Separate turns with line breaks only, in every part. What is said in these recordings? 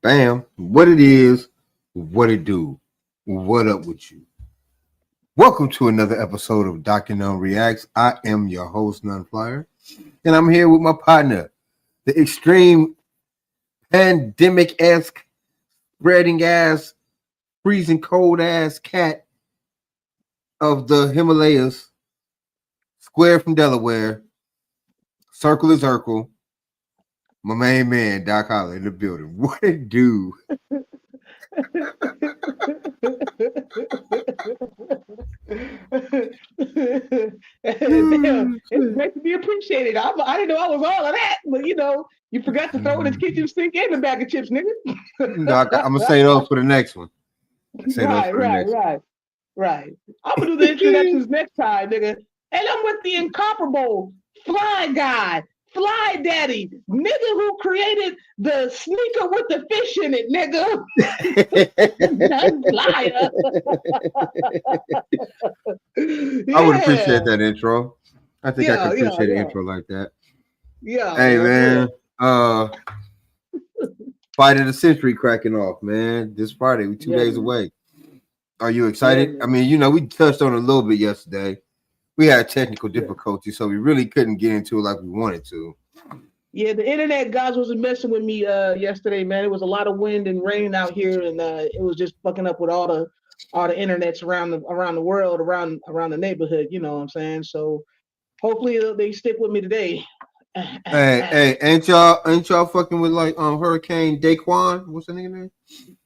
Bam. What it is, what it do, what up with you? Welcome to another episode of Dr. None Reacts. I am your host, None Flyer, and I'm here with my partner, the extreme pandemic-esque, spreading ass, freezing cold ass cat of the Himalayas, square from Delaware, circle is Urkel. My main man, Doc Holly, in the building. What it do?
Damn, it's great to be appreciated. I didn't know I was all of that, but you forgot to throw in the kitchen sink and the bag of chips, nigga.
Doc, I'm gonna say those for the next one.
Right. I'm gonna do the introductions next time, nigga. And I'm with the incomparable Fly Guy, Fly Daddy, nigga who created the sneaker with the fish in it, nigga. Flyer.
I would appreciate that intro. I think I could appreciate an intro like that.
Yeah.
Hey man, fight of the century cracking off, man. This Friday, we're 2 days away. Are you excited? I mean, we touched on it a little bit yesterday. We had technical difficulty, so we really couldn't get into it like we wanted to.
Yeah, the internet guys wasn't messing with me yesterday, man. It was a lot of wind and rain out here, and it was just fucking up with all the internets around the world, around the neighborhood. You know what I'm saying? So hopefully they stick with me today.
Hey, ain't y'all fucking with like Hurricane Daquan? What's the nigga name?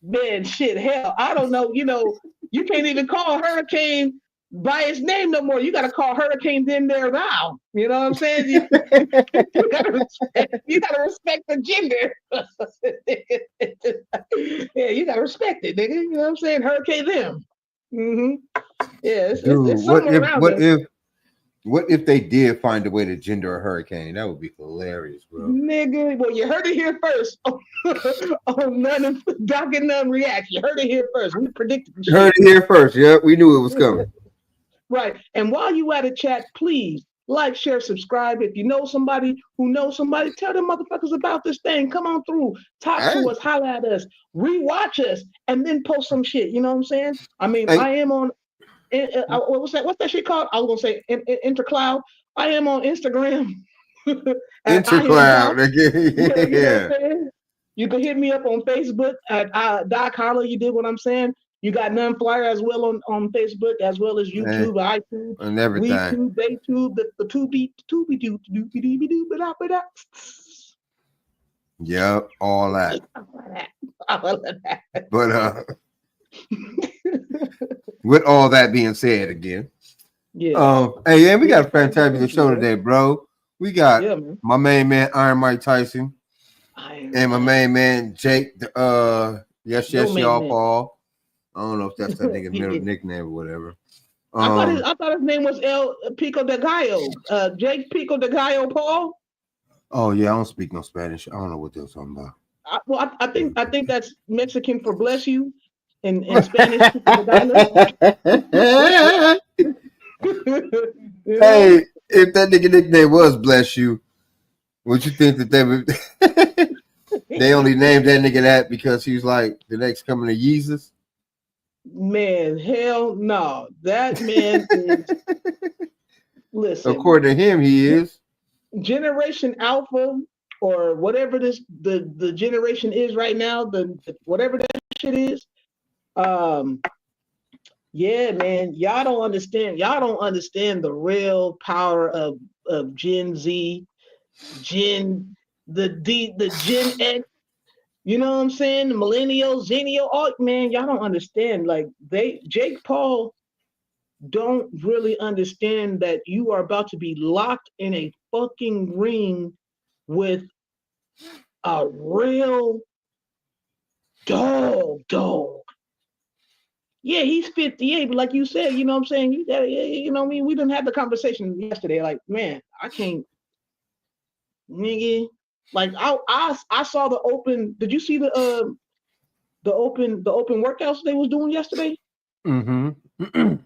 Man, shit, hell, I don't know. You can't even call Hurricane by its name no more. You got to call Hurricane then there now. You know what I'm saying? You gotta respect the gender. Yeah, you gotta respect it, nigga. You know what I'm saying? Hurricane them. Mm-hmm. Yeah, it's
what if they did find a way to gender a hurricane? That would be hilarious, bro.
Nigga, well, you heard it here first. Doc and None React. You heard it here first. We predicted the shit.
Heard it here first. Yeah, we knew it was coming.
Right. And while you at a chat, please like, share, subscribe. If you know somebody who knows somebody, tell them motherfuckers about this thing. Come on through. Talk to us, holler at us, rewatch us, and then post some shit. You know what I'm saying? I mean, I am on what's that shit called? I was gonna say Intercloud. I am on Instagram.
Intercloud.
Yeah. You can hit me up on Facebook at Doc Holler. You did what I'm saying. You got None Flyer as well on Facebook, as well as YouTube, iTunes,
and everything.
YouTube, Baytube, the Tubi.
Yep, all that. But with all that being said, again, we got a fantastic show today, bro. We got my main man Iron Mike Tyson, and my main man Jake. Yes, y'all, Paul. I don't know if that's that nigga's middle nickname or whatever.
I thought his name was El Pico de Gallo. Jake Pico de Gallo, Paul.
Oh yeah, I don't speak no Spanish. I don't know what they're talking about.
I think that's Mexican for bless you, in Spanish.
Hey, if that nigga nickname was bless you, would you think that they would? They only named that nigga that because he's like the next coming of Jesus?
Man, hell no. That man is. Listen.
According to him, he is
Generation Alpha, or whatever the generation is right now. The whatever that shit is. Yeah, man. Y'all don't understand. Y'all don't understand the real power of Gen Z, the Gen X. You know what I'm saying? The millennials, Zennial, man, y'all don't understand. Like Jake Paul don't really understand that you are about to be locked in a fucking ring with a real dog. Yeah, he's 58, but like you said, you know what I'm saying? You gotta, you know what I mean? We didn't have the conversation yesterday. Like, man, I can't, nigga. Like I saw the open. Did you see the open workouts they was doing yesterday?
Mm-hmm.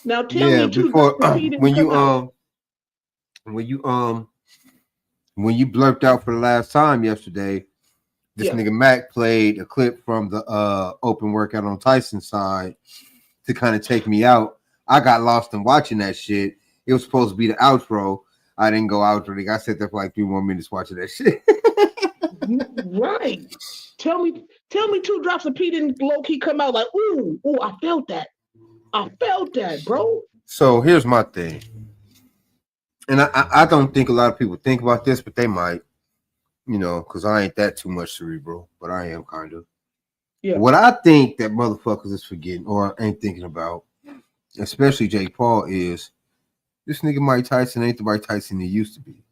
Now tell me
before when you blurped out for the last time yesterday, this nigga Mac played a clip from the open workout on Tyson's side to kind of take me out. I got lost in watching that shit. It was supposed to be the outro. I didn't go outro. I sat there for like 3 more minutes watching that shit.
Right. Tell me 2 drops of P didn't low key come out like, ooh, I felt that. I felt that, bro.
So here's my thing. And I don't think a lot of people think about this, but they might, because I ain't that too much cerebral, but I am kind of. Yeah. What I think that motherfuckers is forgetting or ain't thinking about, especially Jake Paul, is this nigga Mike Tyson ain't the Mike Tyson he used to be.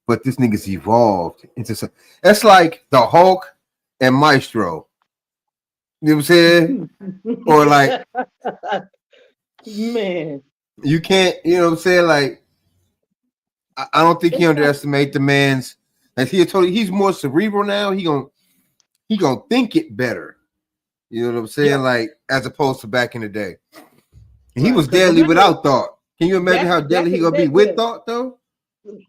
But this nigga's evolved into some. That's like the Hulk and Maestro. You know what I'm saying? Or like,
man,
you can't. You know what I'm saying? Like, I don't think he underestimate the man's. Like he's more cerebral now. He gonna think it better. You know what I'm saying? Yeah. Like as opposed to back in the day, he was deadly without thought. Can you imagine how deadly he gonna be with thought though?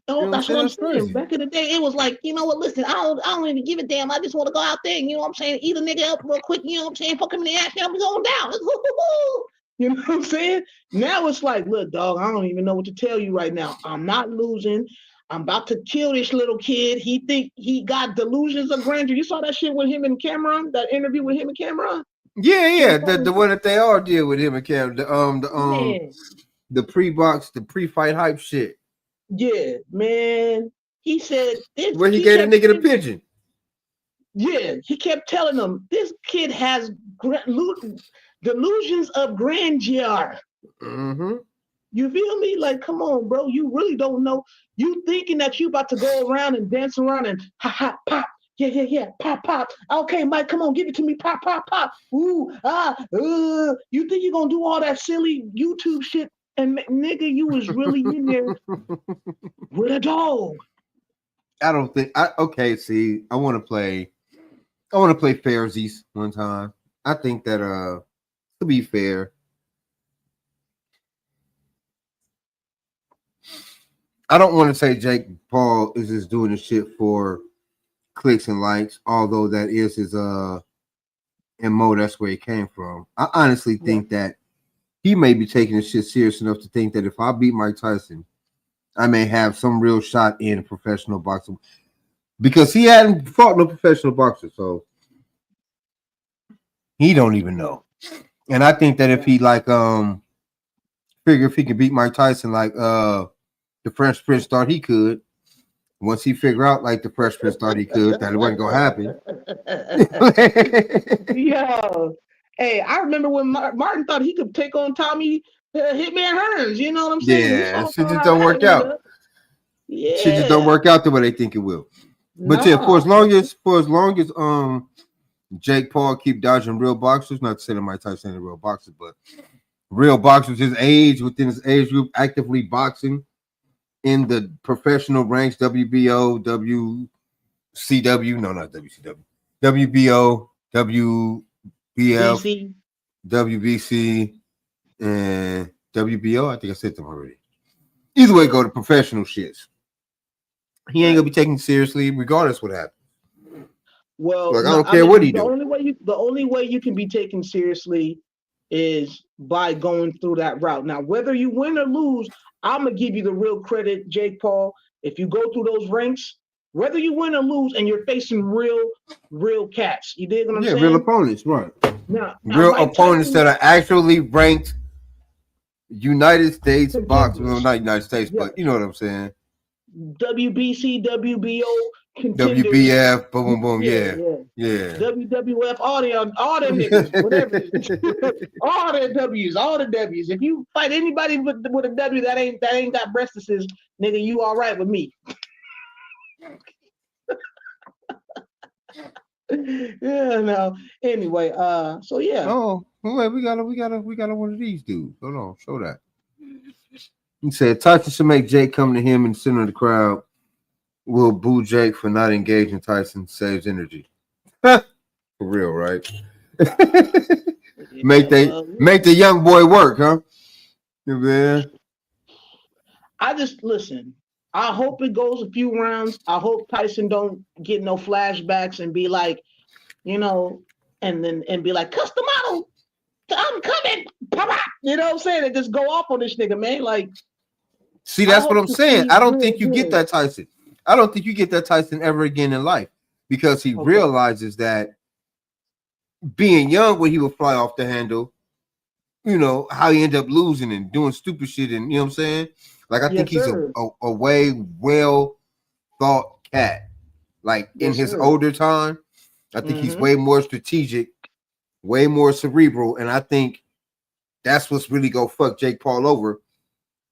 Oh, that's what I'm saying. Back in the day, it was like, you know what? Listen, I don't even give a damn. I just want to go out there and, you know what I'm saying, eat a nigga up real quick. You know what I'm saying? Fuck him in the ass. I'm going down. You know what I'm saying? Now it's like, look, dog, I don't even know what to tell you right now. I'm not losing. I'm about to kill this little kid. He think he got delusions of grandeur. You saw that shit with him and Cameron? That interview with him and Cameron?
Yeah. The one that they all did with him and Cameron. The pre-fight hype shit.
Yeah, man. He said this.
Where he gave a nigga the pigeon.
Yeah, he kept telling them this kid has delusions of grandeur.
Mm-hmm.
You feel me? Like, come on, bro. You really don't know. You thinking that you about to go around and dance around and ha pop. Yeah, pop. Okay, Mike, come on, give it to me. Pop. Ooh, you think you're gonna do all that silly YouTube shit? And nigga, you was really in there with a dog.
I don't think see, I want to play fairsies one time. I think that to be fair, I don't want to say Jake Paul is just doing this shit for clicks and likes, although that is his MO, that's where it came from. I honestly think that he may be taking this shit serious enough to think that if I beat Mike Tyson, I may have some real shot in professional boxing, because he hadn't fought no professional boxer, so he don't even know. And I think that if he figure if he can beat Mike Tyson like the Fresh Prince thought he could, once he figure out like the Fresh Prince thought he could, that it wasn't gonna happen.
Yo. Hey, I remember when Martin thought he could take on Tommy Hitman Hearns. You know what I'm saying?
Yeah, shit just don't work out.
Yeah,
shit just don't work out the way they think it will. But yeah, for as long as Jake Paul keep dodging real boxers, not to say that Mike Tyson ain't a real boxer, but real boxers his age, within his age group, actively boxing in the professional ranks, WBO, WCW, no, not WCW, WBO, BF, WBC, and WBO. I think I said them already. Either way, go to professional shits. He ain't gonna be taken seriously, regardless what happens.
Well,
I don't care what he do.
The only way you can be taken seriously is by going through that route. Now, whether you win or lose, I'm gonna give you the real credit, Jake Paul. If you go through those ranks, whether you win or lose, and you're facing real cats, you dig what I'm saying?
Yeah, real opponents, right?
Now,
real opponents that are actually ranked United States boxing. Well, not United States, but you know what I'm saying.
WBC, WBO, contenders.
WBF, boom, yeah.
WWF, all them niggas, whatever. all the W's. If you fight anybody with a W that ain't got breastises, nigga, you all right with me. Yeah, no. Anyway, so yeah.
Oh, wait, we got one of these dudes. Hold on, show that. He said Tyson should make Jake come to him in the center of the crowd. Will boo Jake for not engaging Tyson, saves energy. For real, right? Make the young boy work, huh? Yeah.
I just listen. I hope it goes a few rounds. I hope Tyson don't get no flashbacks and be like, you know, and be like, custom model, I'm coming, pop. You know what I'm saying? And just go off on this nigga, man. Like,
see, that's what I'm saying. I don't think you get that Tyson. I don't think you get that Tyson ever again in life because he realizes that being young when he would fly off the handle, you know, how he ended up losing and doing stupid shit. And you know what I'm saying? Like, I think he's a way well thought cat. Like in his older time, I think he's way more strategic, way more cerebral. And I think that's what's really gonna fuck Jake Paul over.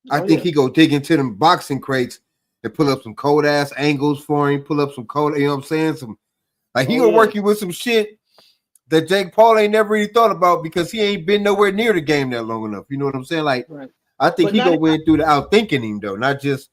I think he go dig into them boxing crates and pull up some cold ass angles for him, pull up some cold, you know what I'm saying? Some like he gonna work you with some shit that Jake Paul ain't never really thought about because he ain't been nowhere near the game that long enough. You know what I'm saying? Like I think he gonna win through the outthinking him though, not just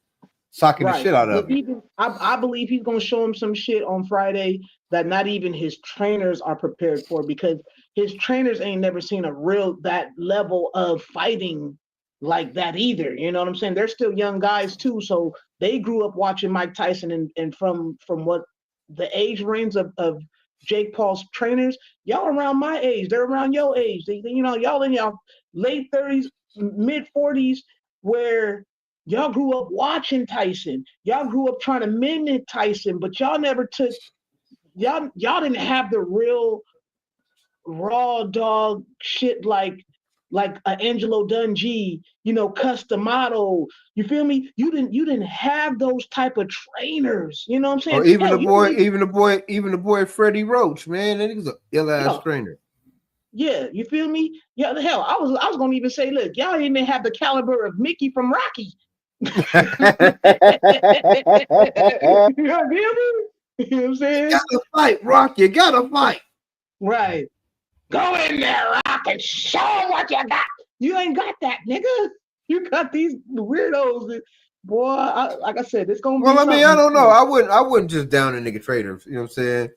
socking the shit out of him.
I believe he's gonna show him some shit on Friday that not even his trainers are prepared for because his trainers ain't never seen a real that level of fighting like that either. You know what I'm saying? They're still young guys too, so they grew up watching Mike Tyson and from what the age range of Jake Paul's trainers, y'all around my age, they're around your age. You know, y'all in your late 30s, mid 40s, where y'all grew up watching Tyson. Y'all grew up trying to mimic Tyson, but y'all never took y'all didn't have the real raw dog shit like Angelo Dungey, you know, custom model. You feel me? You didn't have those type of trainers. You know what I'm saying?
Or even the boy Freddie Roach, man. That nigga's a ill ass trainer.
Yeah, you feel me? Yeah, the hell, I was gonna even say, look, y'all didn't even have the caliber of Mickey from Rocky. You know what I'm saying?
You gotta fight, Rock. You gotta fight.
Right. Go in there, Rock, and show them what you got. You ain't got that, nigga. You got these weirdos. That, boy, like I said, it's gonna be.
Well, I mean, I don't know. I wouldn't just down a nigga trainers. You know what I'm saying?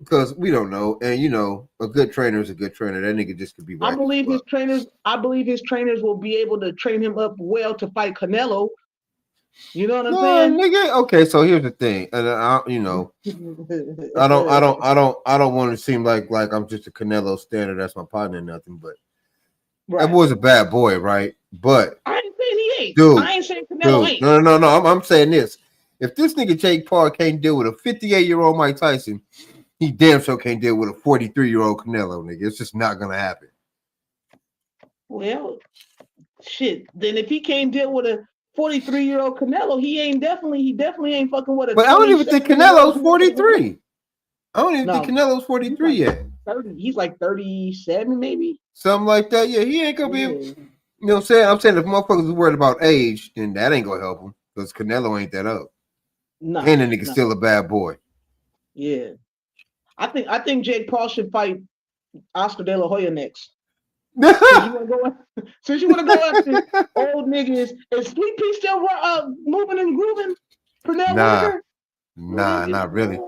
Because we don't know, and you know, a good trainer is a good trainer. That nigga just could be.
I believe his trainers will be able to train him up well to fight Canelo. You know what I'm saying,
nigga? Okay, so here's the thing, and you know, I don't want to seem like I'm just a Canelo standard. That's my partner, and nothing, but that boy's a bad boy, right? But
I ain't saying he ain't.
Dude,
I ain't saying Canelo ain't.
No. I'm saying this. If this nigga Jake Paul can't deal with a 58-year-old Mike Tyson, he damn sure can't deal with a 43-year-old Canelo, nigga. It's just not gonna happen.
Well, shit. Then if he can't deal with a 43-year-old Canelo, he definitely ain't fucking with a.
But I don't even think Canelo's 43. I don't even think Canelo's 43 yet.
30. He's like 37, maybe.
Something like that. Yeah, he ain't gonna be. You know what I'm saying? I'm saying if motherfuckers is worried about age, then that ain't gonna help him because Canelo ain't that up. No, and the nigga's still a bad boy.
Yeah, I think Jake Paul should fight Oscar De La Hoya next. Since you want to go after old niggas, is Sweet Pea still moving and grooving?
Nah, not really.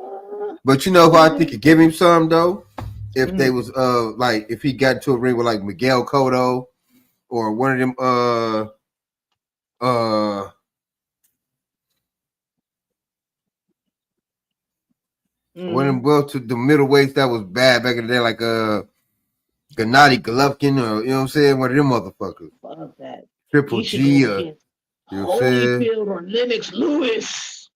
But you know who I think could give him some though? If they was like if he got to a ring with like Miguel Cotto or one of them one of them to the middleweights that was bad back in the day, like Gennady Golovkin or you know what I'm saying, one of them motherfuckers.
Fuck that.
Triple G or you know what I'm saying?
Holyfield or Lennox Lewis.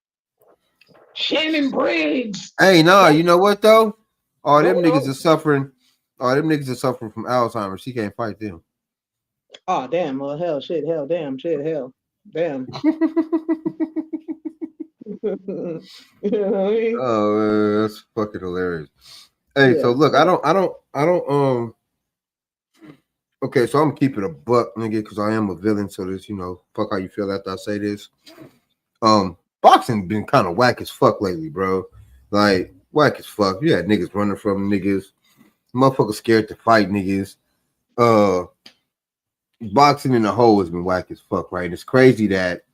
Shannon Briggs.
Hey, no, you know what though? All them niggas are suffering. All them niggas are suffering from Alzheimer's. She can't fight them.
Oh damn! Well, hell, shit, hell, damn, shit, hell, damn. You know what I mean?
Oh, that's fucking hilarious. Hey, so look, I don't. Okay, so I'm gonna keep it a buck, nigga, because I am a villain. So this, you know, fuck how you feel after I say this. Boxing been kind of whack as fuck lately, bro. Like whack as fuck. You had niggas running from niggas. Motherfuckers scared to fight niggas. Boxing in the whole has been whack as fuck, right? And it's crazy that.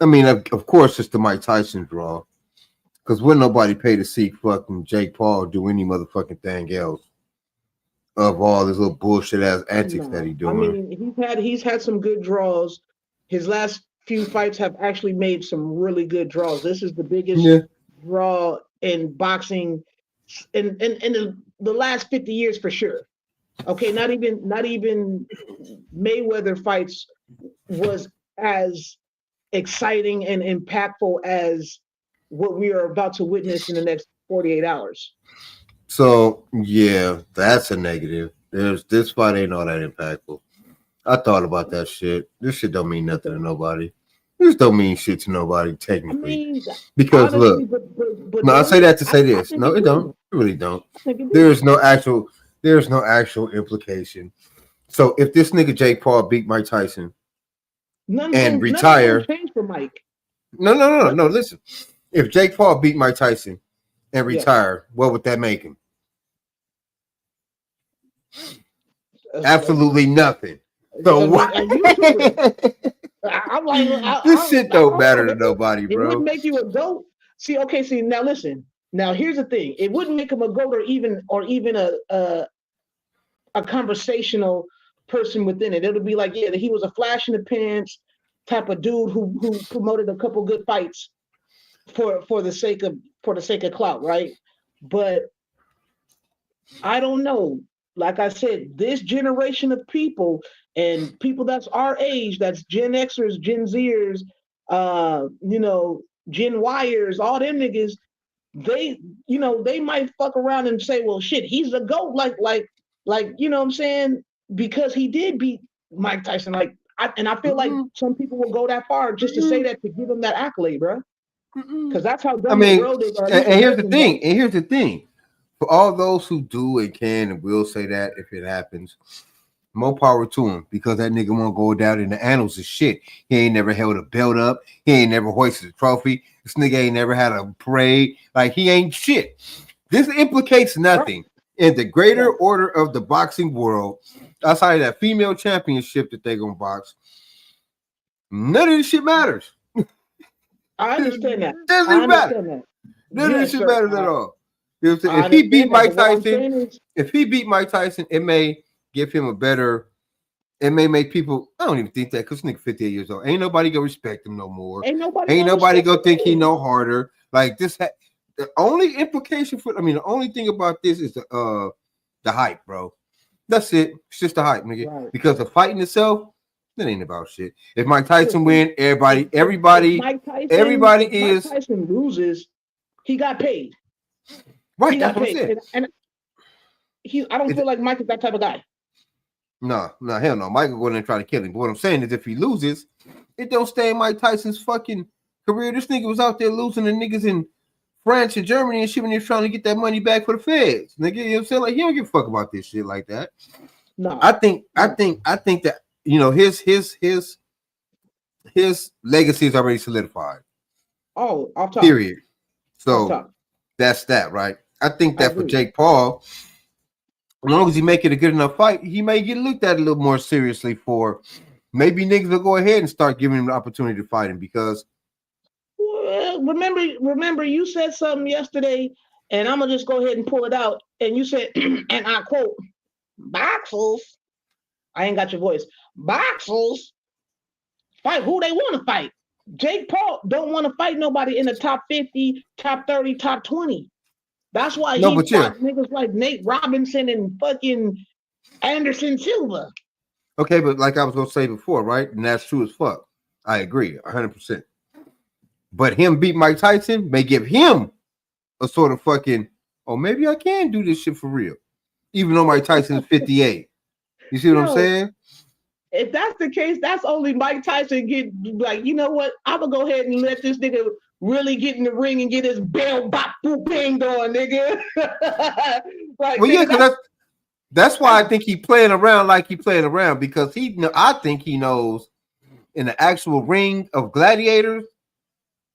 I mean, of course, it's the Mike Tyson draw. Because wouldn't nobody pay to see fucking Jake Paul do any motherfucking thing else of all this little bullshit ass antics that he doing?
I mean, he's had some good draws. His last few fights have actually made some really good draws. This is the biggest draw in boxing in the last 50 years for sure. Okay, not even Mayweather fights was as exciting and impactful as what we are about to witness in the next 48 hours.
So yeah, that's a negative. This fight ain't all that impactful. I thought about that shit. This shit don't mean nothing to nobody. This don't mean shit to nobody technically. Because honestly, look, no, I say that to say this. No, it don't. It really don't. There's no actual implication. So if this nigga Jake Paul beat Mike Tyson and retire,
change for Mike.
No. Listen, if Jake Paul beat Mike Tyson and retire, what would that make him? Absolutely nothing. So what?
I'm like,
this shit don't matter to nobody, bro.
It wouldn't make you a GOAT. See, now listen. Now here's the thing. It wouldn't make him a GOAT or even a conversational person within it. It'll be like, yeah, he was a flash in the pants type of dude who promoted a couple good fights for the sake of clout, right? But I don't know. Like I said, this generation of people and people that's our age, that's Gen Xers, Gen Zers, Gen Yers, all them niggas, they might fuck around and say, well, shit, he's a GOAT, like, you know what I'm saying? Because he did beat Mike Tyson. I feel like some people will go that far just to say that, to give him that accolade, bro. Because that's how dumb the world is.
And here's the thing. For all those who do and can and will say that if it happens, more power to him, because that nigga won't go down in the annals of shit. He ain't never held a belt up. He ain't never hoisted a trophy. This nigga ain't never had a parade. Like, he ain't shit. This implicates nothing in the greater order of the boxing world. Outside of that female championship that they gonna box, none of this shit matters.
I understand that.
Doesn't matter. None of this shit matters at all. If he beat Mike Tyson, it may give him a better. It may make people. I don't even think that, because nigga 58 years old. Ain't nobody gonna respect him no more. Ain't nobody gonna think he no harder. Like this. The only implication the only thing about this is the hype, bro. That's it. It's just the hype, nigga. Right. Because the fighting itself, that ain't about shit. If Mike Tyson win, everybody
Mike Tyson loses, he got paid.
Right, that's what I said.
And I don't feel like Mike is that type of guy.
No, hell no. Mike will go in and try to kill him. But what I'm saying is, if he loses, it don't stay in Mike Tyson's fucking career. This nigga was out there losing to niggas in France and Germany and shit when he was trying to get that money back for the feds. Nigga, you know what I'm saying? Like, he don't give a fuck about this shit like that. No. I think that, his legacy is already solidified.
Oh, off top.
Period. So that's that, right? I think that for Jake Paul, as long as he make it a good enough fight, he may get looked at a little more seriously for maybe niggas will go ahead and start giving him the opportunity to fight him, because
remember you said something yesterday, and I'm gonna just go ahead and pull it out. And you said, and I quote, boxers, I ain't got your voice, boxers fight who they want to fight. Jake Paul don't want to fight nobody in the top 50, top 30, top 20. That's why he fought niggas like Nate Robinson and fucking Anderson Silva.
Okay, but like I was gonna say before, right? And that's true as fuck. I agree 100%. But him beat Mike Tyson may give him a sort of fucking, oh, maybe I can do this shit for real. Even though Mike Tyson is 58. You see what I'm saying?
If that's the case, that's only Mike Tyson get like, you know what? I'm gonna go ahead and let this nigga really get in the ring and get his bell bop boop bang going, nigga.
Like, well, yeah, because that's why I think he playing around like he playing around, because I think he knows in the actual ring of gladiators,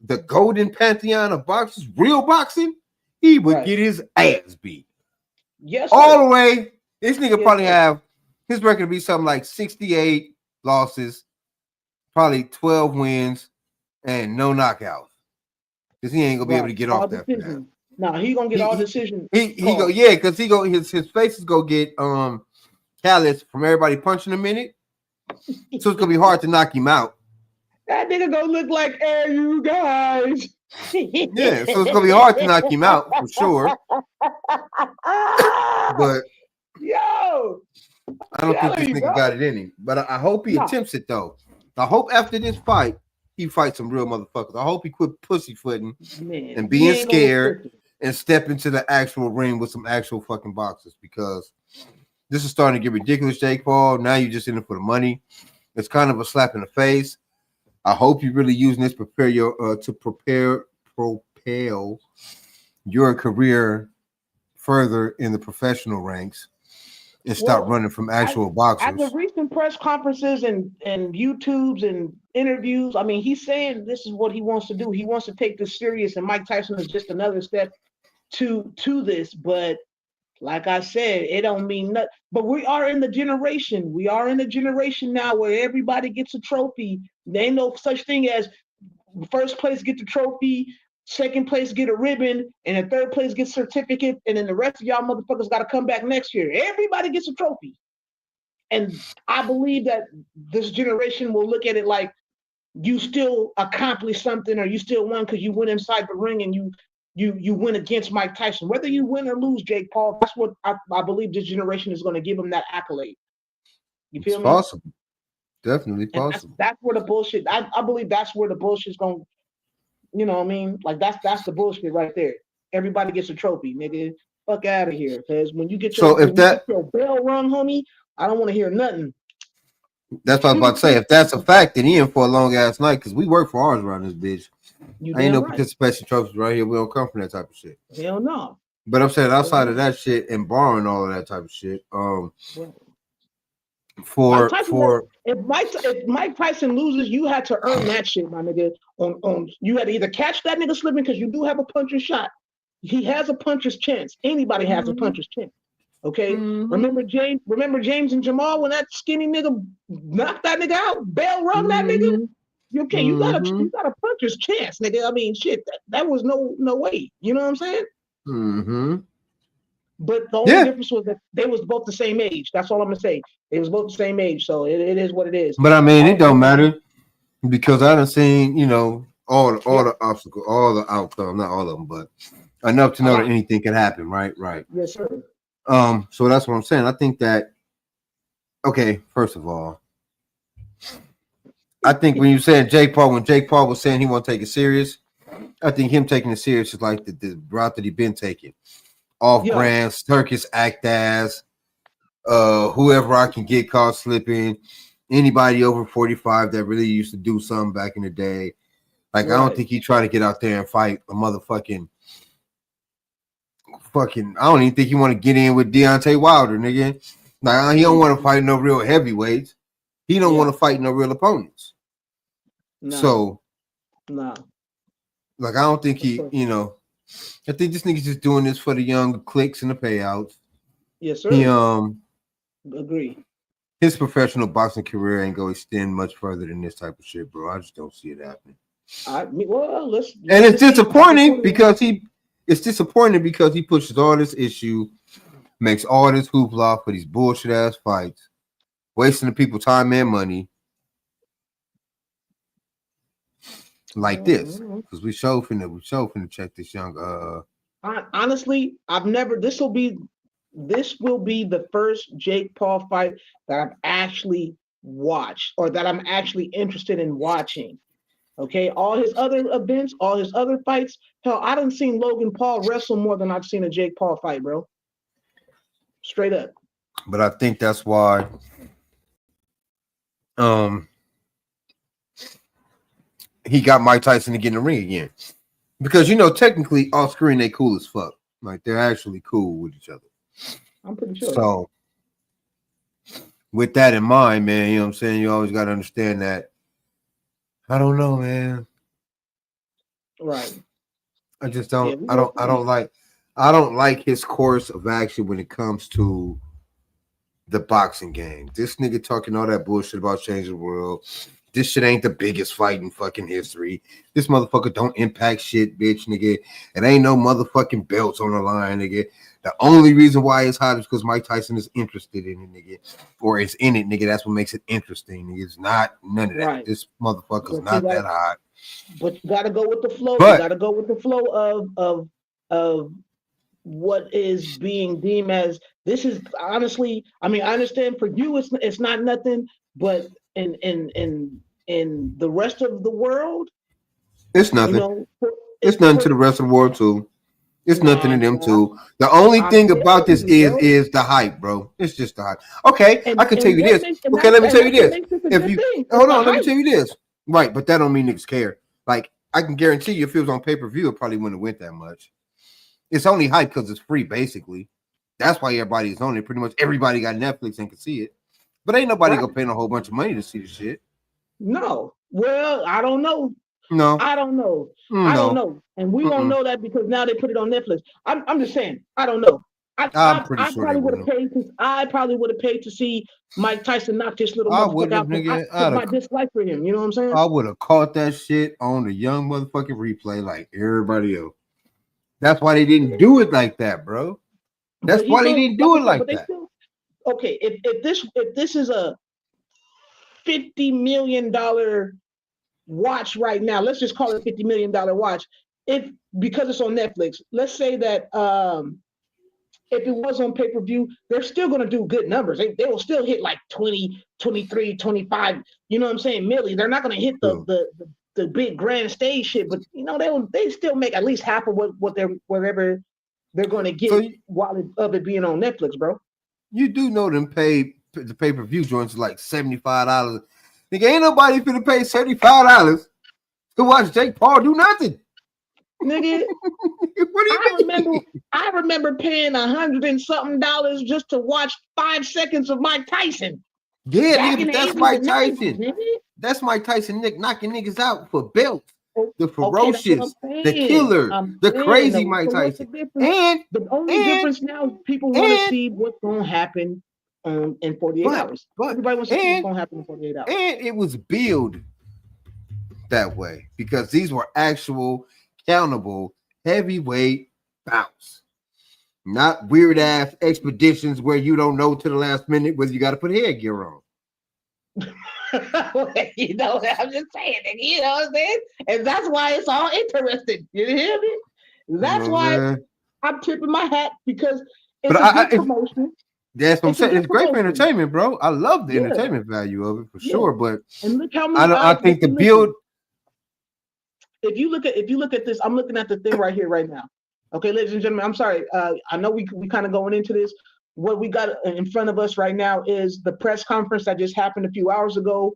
the golden pantheon of boxers, real boxing, he would get his ass beat.
Yes,
all the way. This nigga probably have his record be something like 68 losses, probably 12 wins, and no knockouts. Because he ain't gonna be able to get off that.
No, he gonna get all decisions.
Because his face is gonna get callous from everybody punching him in it. So it's gonna be hard to knock him out.
That nigga gonna look like, hey, you guys.
Yeah, so it's gonna be hard to knock him out for sure. But
yo,
I don't think this nigga got it in him. But I hope he attempts it though. I hope after this fight he fights some real motherfuckers. I hope he quit pussyfooting and being scared and step into the actual ring with some actual fucking boxers, because this is starting to get ridiculous, Jake Paul. Now you're just in it for the money. It's kind of a slap in the face. I hope you're really using this to propel your career further in the professional ranks and stop running from actual boxers.
At the recent press conferences and YouTubes and interviews, I mean, he's saying this is what he wants to do. He wants to take this serious, and Mike Tyson is just another step to this. But like I said, it don't mean nothing. But we are in the generation. We are in the generation now where everybody gets a trophy. There ain't no such thing as first place get the trophy, second place get a ribbon, and the third place gets a certificate, and then the rest of y'all motherfuckers got to come back next year. Everybody gets a trophy. And I believe that this generation will look at it like you still accomplished something, or you still won because you went inside the ring and you win against Mike Tyson. Whether you win or lose, Jake Paul, that's what I believe this generation is going to give him, that accolade. You feel me?
Possible. Definitely possible.
That's where the bullshit, I believe that's where the bullshit's going, you know what I mean? Like that's the bullshit right there. Everybody gets a trophy, nigga. Fuck out of here. Because when you get your, get your bell rung, homie, I don't want to hear nothing.
That's what I was about to say. If that's a fact, then he in for a long ass night, because we work for ours around this bitch. I ain't no participation trophies right here. We don't come from that type of shit.
Hell no.
But I'm saying outside of that shit and borrowing all of that type of shit,
if Mike Tyson loses, you had to earn that shit, my nigga. You had to either catch that nigga slipping, because you do have a puncher's shot. He has a puncher's chance. Anybody has a puncher's chance. Okay. Remember James and Jamal when that skinny nigga knocked that nigga out, bell rung that nigga? Okay, you got a puncher's chance, nigga. I mean, shit, that was no way. You know what I'm saying? But the only difference was that they was both the same age. That's all I'm gonna say. They was both the same age, so it is what it is.
But I mean, it don't matter, because I done seen, you know, all the obstacles, all the outcomes, not all of them, but enough to know that anything can happen. Right.
Yes, sir.
So that's what I'm saying. I think that, okay, first of all, I think when you said when Jake Paul was saying he won't take it serious, I think him taking it serious is like the route that he been taking. Off-brand, circus act as, whoever I can get caught slipping, anybody over 45 that really used to do something back in the day. Like, I don't think he trying to get out there and fight a motherfucking I don't even think he want to get in with Deontay Wilder, nigga. Like, he don't want to fight no real heavyweights. He don't want to fight no real opponents.
No.
So,
like,
I don't think he, you know, I think this nigga's just doing this for the young clicks and the payouts.
Yes, sir.
He
agree.
His professional boxing career ain't gonna extend much further than this type of shit, bro. I just don't see it happening. It's disappointing because he pushes all this issue, makes all this hoopla for these bullshit ass fights, wasting the people time and money. Like this, because we show finna check this young.
Honestly, this will be the first Jake Paul fight that I've actually watched, or that I'm actually interested in watching. Okay, all his other events, all his other fights, hell, I done seen Logan Paul wrestle more than I've seen a Jake Paul fight, bro. Straight up.
But I think that's why. He got Mike Tyson to get in the ring again, because, you know, technically off screen they cool as fuck. Like, they're actually cool with each other.
I'm pretty sure.
So with that in mind, man, you know what I'm saying, you always got to understand that. I don't know, man.
Right.
I just don't. Yeah, I don't like his course of action when it comes to the boxing game. This nigga talking all that bullshit about changing the world. This shit ain't the biggest fight in fucking history. This motherfucker don't impact shit, bitch, nigga. It ain't no motherfucking belts on the line, nigga. The only reason why it's hot is because Mike Tyson is interested in it, nigga. Or it's in it, nigga. That's what makes it interesting, nigga. It's not none of that. Right. This motherfucker's not that hot.
But you gotta go with the flow. You gotta go with the flow of what is being deemed as this is honestly, I mean, I understand for you it's not nothing, but in the rest of the world,
it's nothing. You know, it's nothing to the rest of the world too. It's nothing to them too. The only thing about this is the hype, bro. It's just the hype. Okay, I can tell you this. Okay, let me tell you this. If you hold on, let me tell you this. Right, but that don't mean niggas care. Like I can guarantee you, if it was on pay-per-view, it probably wouldn't have went that much. It's only hype because it's free, basically. That's why everybody is on it. Pretty much everybody got Netflix and can see it. But ain't nobody gonna pay a whole bunch of money to see the shit.
No. Well, I don't know.
No.
I don't know. I don't know. And we won't know that because now they put it on Netflix. I'm just saying, I don't know. I probably would have paid to see Mike Tyson knock this little motherfucker out. Nigga, my dislike for him. You know what I'm saying?
I would have caught that shit on the young motherfucking replay like everybody else. That's why they didn't do it like that, bro. That's why they didn't do it like that.
Okay, if this is a $50 million watch right now, let's just call it $50 million watch. Because it's on Netflix, let's say that if it was on pay-per-view, they're still going to do good numbers. They will still hit like 20, 23, 25, you know what I'm saying, milli. They're not going to hit the big grand stage shit, but you know they still make at least half of what they're whatever they're going to get of it being on Netflix, bro.
You do know them the pay-per-view joints are like $75. Nigga, ain't nobody finna pay $75 to watch Jake Paul do nothing.
Nigga, what do you mean? I remember paying $100 and something just to watch 5 seconds of Mike Tyson.
Yeah, nigga, but that's Mike Tyson. That's Mike Tyson, knocking niggas out for belts. The ferocious, the killer, the crazy Mike Tyson. And
the only difference now, people want to see what's going to happen in 48 hours. Everybody wants to see what's going to happen in 48 hours.
And it was billed that way because these were actual, countable, heavyweight bouts. Not weird-ass expeditions where you don't know to the last minute whether you got to put headgear on.
You know, I'm just saying, you know what I'm saying? And that's why it's all interesting. You hear me? That's why I'm tipping my hat because it's a good promotion.
That's what I'm saying. It's great for entertainment, bro. I love the entertainment value of it for sure. But
and look how many
I think the build.
If you look at this, I'm looking at the thing right here, right now. Okay, ladies and gentlemen, I'm sorry. I know we kind of going into this. What we got in front of us right now is the press conference that just happened a few hours ago,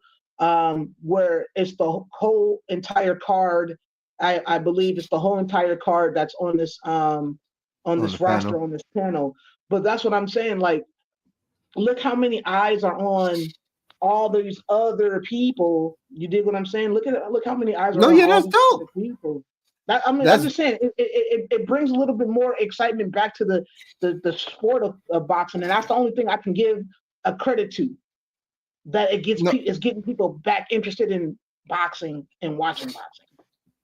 where it's the whole entire card. I believe it's the whole entire card that's on this roster, on this panel. But that's what I'm saying. Like, look how many eyes are on all these other people. You dig what I'm saying? Look how many eyes are on all these other people. I'm just saying it brings a little bit more excitement back to the sport of boxing, and that's the only thing I can give a credit to. That it's getting people back interested in boxing and watching boxing.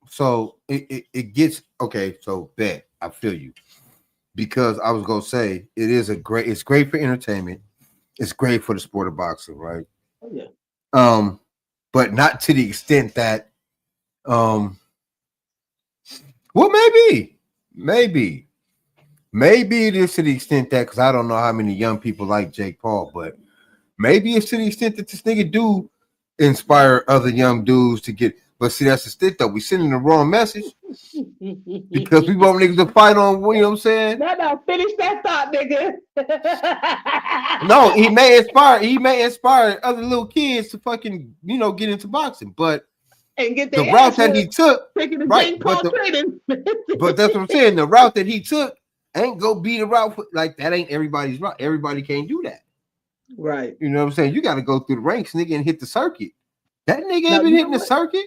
So it gets okay. So bet I feel you because I was gonna say it's great for entertainment. It's great for the sport of boxing, right?
Oh yeah.
But not to the extent that well, maybe it is to the extent that because I don't know how many young people like Jake Paul, but maybe it's to the extent that this nigga do inspire other young dudes to get. But see, that's the stick though. We sending the wrong message because we want niggas to fight on. You know what I'm saying?
No, finish that thought, nigga.
No, he may inspire other little kids to fucking get into boxing, but.
And get
the route that he took,
right?
But that's what I'm saying. The route that he took ain't go be the route like that. Ain't everybody's route. Everybody can't do that,
right?
You know what I'm saying? You got to go through the ranks, nigga, and hit the circuit. That nigga ain't been hitting the circuit.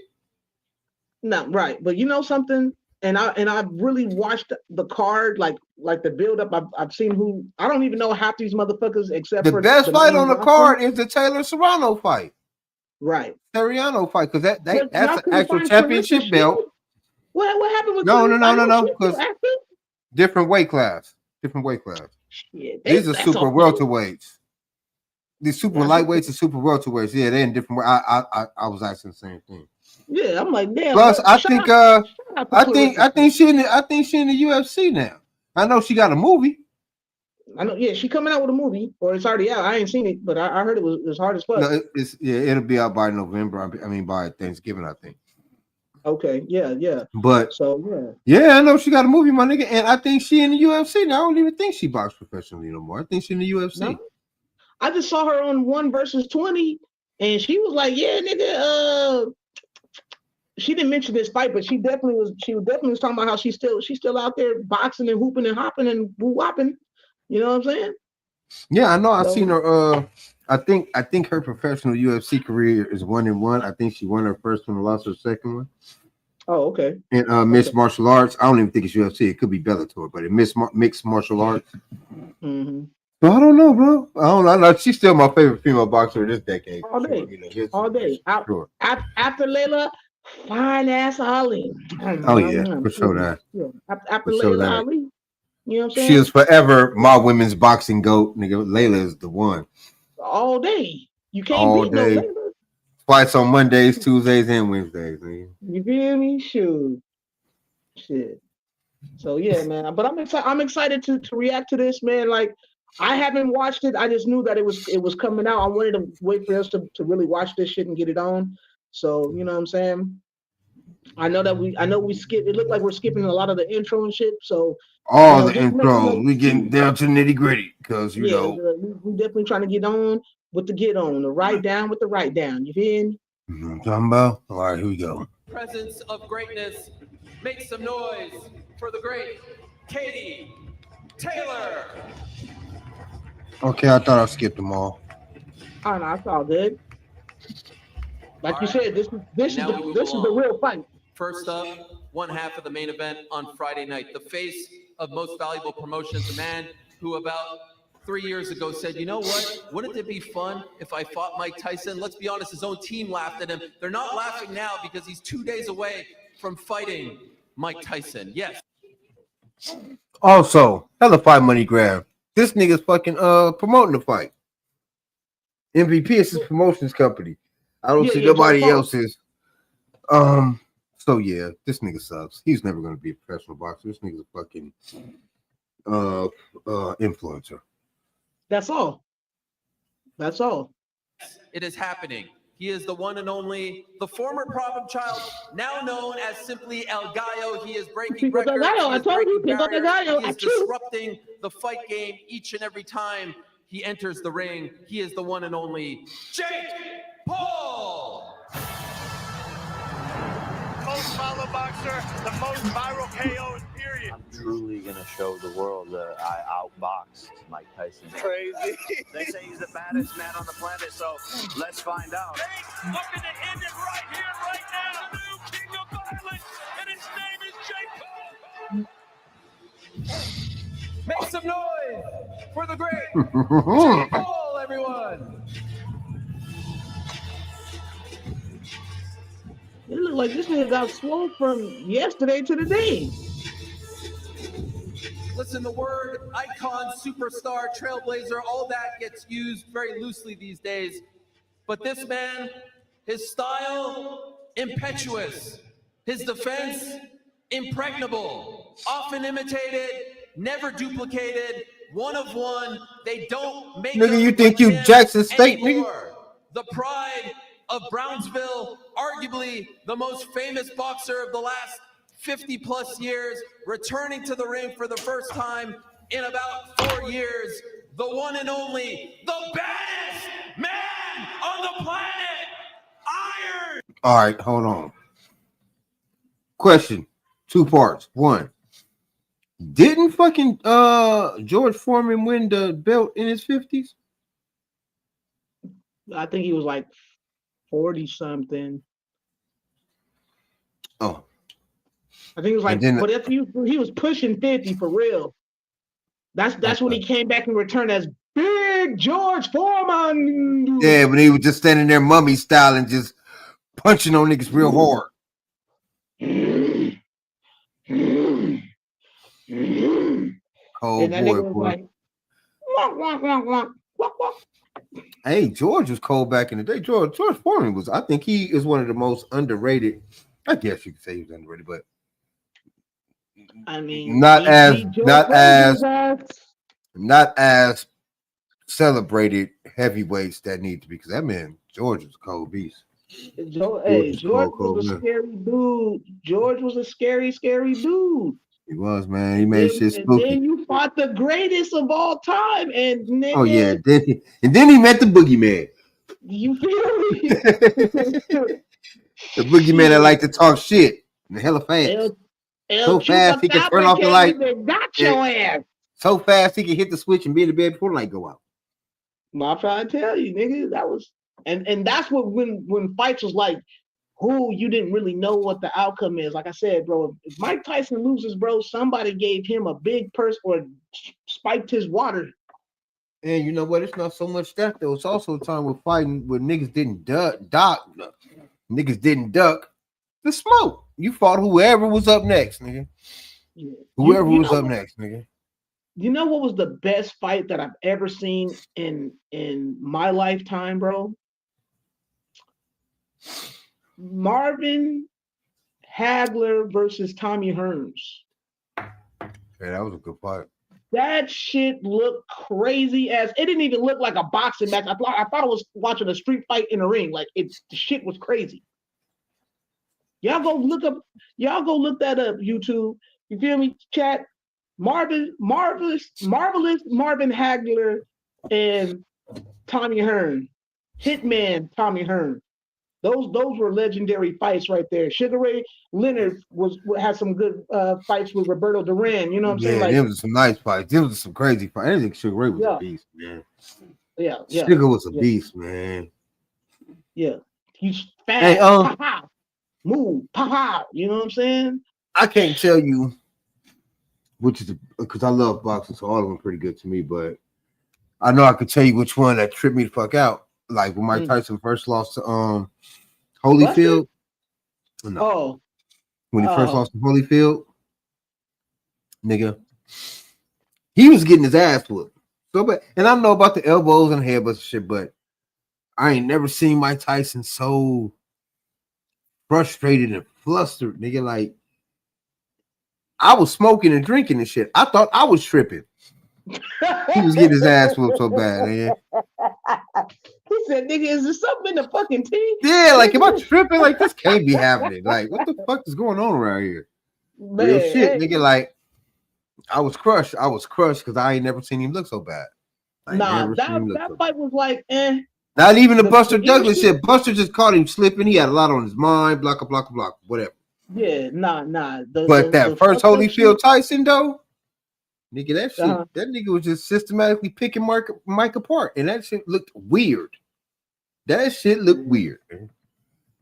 No, right. But you know something, and I really watched the card, like the build up. I've seen who I don't even know half these motherfuckers except
the
for
best fight on the card is the Taylor Serrano fight.
Right.
Seriano fight because that's an actual championship belt.
What happened with
No. Because different weight class. Shit, these are super welterweights. These super lightweights and super welterweights. Yeah, they're in different. I was asking the same thing.
Yeah, I'm like, damn.
Plus, I think she in the UFC now. I know she got a movie.
I know. Yeah, she coming out with a movie, or it's already out. I ain't seen it, but I heard it was hard as fuck.
No, it'll be out by November. I mean, by Thanksgiving, I think.
Okay. Yeah.
But
so
yeah, I know she got a movie, my nigga, and I think she in the UFC now. I don't even think she boxes professionally no more. I think she in the UFC.
No? I just saw her on 1 versus 20, and she was like, "Yeah, nigga." She didn't mention this fight, but she definitely was talking about how she's still out there boxing and hooping and hopping and whopping. You know what I'm saying?
Yeah, I know. I've seen her. I think her professional UFC career is 1-1. I think she won her first one and lost her second one.
Oh, okay.
And mixed martial arts. I don't even think it's UFC. It could be Bellator, but it mixed martial arts.
Mm-hmm.
But I don't know, bro. I don't know. She's still my favorite female boxer this decade.
All day. All day. Sure. After Layla, fine ass Ali.
Oh yeah, for sure that.
Yeah. After Layla Ali. You know what I'm saying?
She is forever my women's boxing GOAT, nigga. Layla is the one.
All day. You can't beat no Layla.
Fights on Mondays, Tuesdays, and Wednesdays, nigga.
You feel me? Shoot. Shit. So yeah, man. But I'm excited to react to this, man. Like, I haven't watched it. I just knew that it was coming out. I wanted to wait for us to really watch this shit and get it on. So, you know what I'm saying? I know we skip. It looked like we're skipping a lot of the intro and shit. So
the intro, we getting down to nitty gritty because we
definitely trying to get on with the get on, the write down with the write down. You feel me?
You know what I'm talking about? All right, here we go.
Presence of greatness, make some noise for the great Katie Taylor.
Okay, I thought I skipped them all.
Oh no, it's all good. Like all you said, this is the real fight.
First up, one half of the main event on Friday night. The face of Most Valuable Promotions, a man who about 3 years ago said, you know what? Wouldn't it be fun if I fought Mike Tyson? Let's be honest, his own team laughed at him. They're not laughing now because he's 2 days away from fighting Mike Tyson. Yes.
Also, hella fight money grab. This nigga's fucking promoting the fight. MVP is his promotions company. I don't see nobody else's. So yeah, this nigga sucks. He's never gonna be a professional boxer. This nigga's a fucking influencer.
That's all.
It is happening. He is the one and only, the former problem child, now known as simply El Gallo. He is breaking records. He is disrupting the fight game each and every time he enters the ring. He is the one and only Jake Paul.
Most follow boxer, the most viral KOs, period.
I'm truly going to show the world that I outboxed Mike Tyson.
Crazy. They say he's the baddest man on the planet, so let's find out.
Jake's looking to end it right here, right now. The new king of violence, and his name is Jake Paul.
Make some noise for the great Jake Paul, everyone.
It looked like this nigga got swole from yesterday to today.
Listen, the word icon, superstar, trailblazer, all that gets used very loosely these days. But this man, his style, impetuous. His defense, impregnable. Often imitated, never duplicated, one of one. They don't make
nigga, you think you Jackson State, nigga?
The pride of Brownsville, arguably the most famous boxer of the last 50 plus years, returning to the ring for the first time in about 4 years. The one and only, the baddest man on the planet, Iron.
All right, hold on. Question, 2 parts. 1, didn't fucking George Foreman win the belt in his 50s?
I think he was like 40 something.
Oh,
I think it was like, but if he was pushing 50 for real. That's when he came back and returned as big Big George Foreman.
Yeah, when he was just standing there mummy style and just punching on niggas real hard. Cold boy. Hey, George was cold back in the day. George Foreman was. I think he is one of the most underrated. I guess you could say he was underrated, but
I mean,
not as celebrated heavyweights that need to be, because that man George was a cold beast.
George was a scary dude. George was a scary dude.
He was, man. He made shit spooky.
And then you fought the greatest of all time, and nigga,
oh yeah, then he met the boogeyman.
You feel me?
The boogeyman that like to talk shit. The hella fast. So fast he can turn off the light.
Got your ass.
So fast he can hit the switch and be in the bed before the light go out.
I'm trying to tell you, nigga, that was, and that's what when fights was like, who you didn't really know what the outcome is. Like I said, bro, if Mike Tyson loses, bro, somebody gave him a big purse or spiked his water.
And you know what? It's not so much that though. It's also a time we're fighting where niggas didn't duck. Niggas didn't duck the smoke. You fought whoever was up next, nigga. Yeah. Whoever was up next, nigga.
You know what was the best fight that I've ever seen in my lifetime, bro? Marvin Hagler versus Tommy Hearns.
Yeah, that was a good fight.
That shit looked crazy as it didn't even look like a boxing match. I thought I was watching a street fight in a ring. Like the shit was crazy. Y'all go look that up, YouTube. You feel me? Chat. Marvelous Marvin Hagler and Tommy Hearn. Hitman Tommy Hearn. Those were legendary fights right there. Sugar Ray Leonard had some good fights with Roberto Duran. You know what I'm saying?
Like, there was some nice fights. There was some crazy fights. I think Sugar Ray was a beast, man.
Yeah.
Sugar was a beast, man.
Yeah. He's fast. Hey, pow, move, pow. You know what I'm saying?
I can't tell you which is because I love boxing, so all of them are pretty good to me. But I know I could tell you which one that tripped me the fuck out. Like when Mike Tyson first lost to Holyfield. No.
Oh.
When he first lost to Holyfield, nigga, he was getting his ass whooped. So bad. And I know about the elbows and headbutts and shit, but I ain't never seen Mike Tyson so frustrated and flustered, nigga. Like, I was smoking and drinking and shit. I thought I was tripping. He was getting his ass whooped so bad, man.
He said, nigga, is there something in the fucking team?
Yeah, like, am I tripping? Like, this can't be happening. Like, what the fuck is going on around here? Man, real shit, nigga. Like, I was crushed. Because I ain't never seen him look so bad.
That fight was like,
Not even the Buster Douglas shit. Buster just caught him slipping. He had a lot on his mind. Block, whatever.
Yeah, nah.
But that first Holyfield Tyson, though, nigga, that shit, that nigga was just systematically picking Mike apart. And that shit looked weird. That shit looked weird.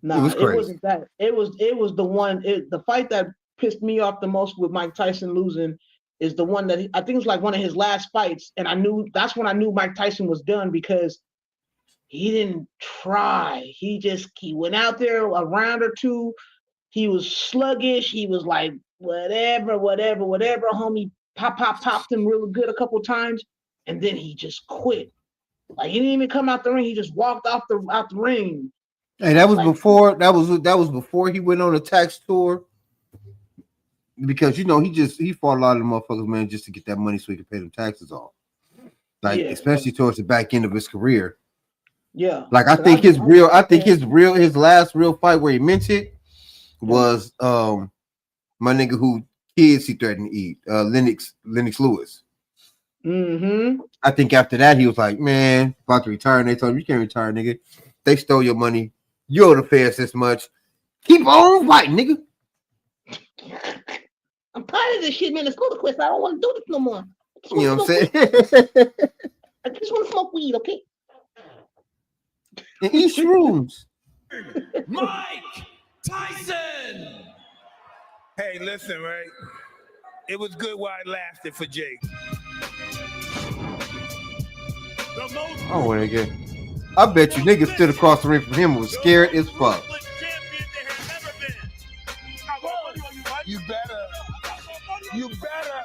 Nah, it wasn't that. It was the one. The fight that pissed me off the most with Mike Tyson losing is the one that I think it was like one of his last fights, and that's when I knew Mike Tyson was done because he didn't try. He went out there a round or two. He was sluggish. He was like whatever. Homie, popped him real good a couple times, and then he just quit. Like he didn't even come out the ring. He just walked out the ring.
Hey, that was before. That was before he went on a tax tour. Because he fought a lot of the motherfuckers, man, just to get that money so he could pay them taxes off. Like especially towards the back end of his career.
Yeah.
Like his last real fight where he meant it was my nigga who kids he threatened to eat, Lennox Lewis.
Mm-hmm.
I think after that he was like, man, about to retire. And they told him, you can't retire, nigga. They stole your money. You owe the feds this much. Keep on fighting, nigga.
I'm tired of this shit, man. Let's go to quit. I don't want to do this no more.
You know what I'm saying?
I just want to smoke weed, okay?
And eat shrooms.
Mike Tyson.
Hey, listen, right? It was good while it lasted for Jake.
Oh, what again? I bet you niggas stood across the ring from him was scared as fuck.
You better. You better.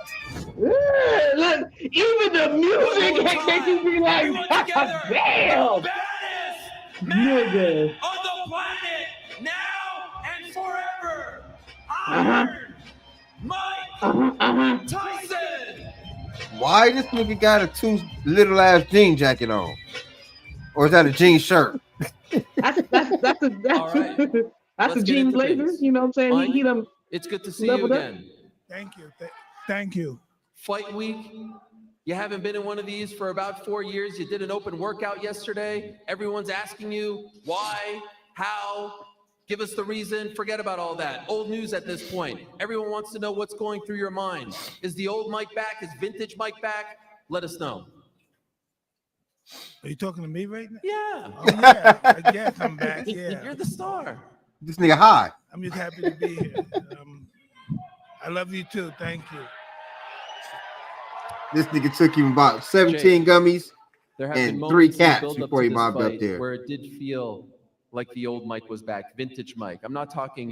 Look, even the music makes you be like, damn, nigga.
On the planet, now and forever. Iron Mike Tyson.
Why this nigga got a too little ass jean jacket on? Or is that a jean shirt?
That's
Let's
a jean blazer.
things.
You know what I'm saying?
Mike,
he done
it's good to see you again.
Thank you. Thank you.
Fight week. You haven't been in one of these for about 4 years. You did an open workout yesterday. Everyone's asking you why, how. Give us the reason. Forget about all that. Old news at this point. Everyone wants to know what's going through your mind. Is the old Mike back? Is vintage Mike back? Let us know.
Are you talking to me right now?
Yeah.
Oh, yeah. I guess I'm back. Yeah.
You're the star.
This nigga high.
I'm just happy to be here. I love you too. Thank you.
This nigga took him about 17 gummies and 3 caps before he mobbed up there.
Where it did feel like the old Mike was back, vintage Mike. I'm not talking,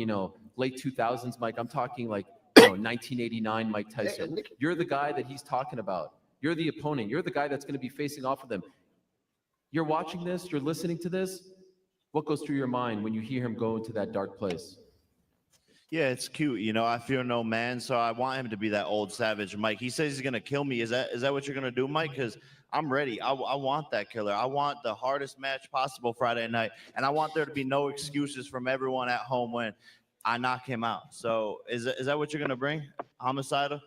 late 2000s Mike. I'm talking like, 1989 Mike Tyson. You're the guy that he's talking about. You're the opponent. You're the guy that's going to be facing off with him. You're watching this. You're listening to this. What goes through your mind when you hear him go into that dark place?
Yeah, it's cute. I fear no man, so I want him to be that old savage Mike. He says he's going to kill me. Is that what you're going to do, Mike? Because I'm ready. I want that killer. I want the hardest match possible Friday night, and I want there to be no excuses from everyone at home when I knock him out. So is that what you're going to bring, Homicidal?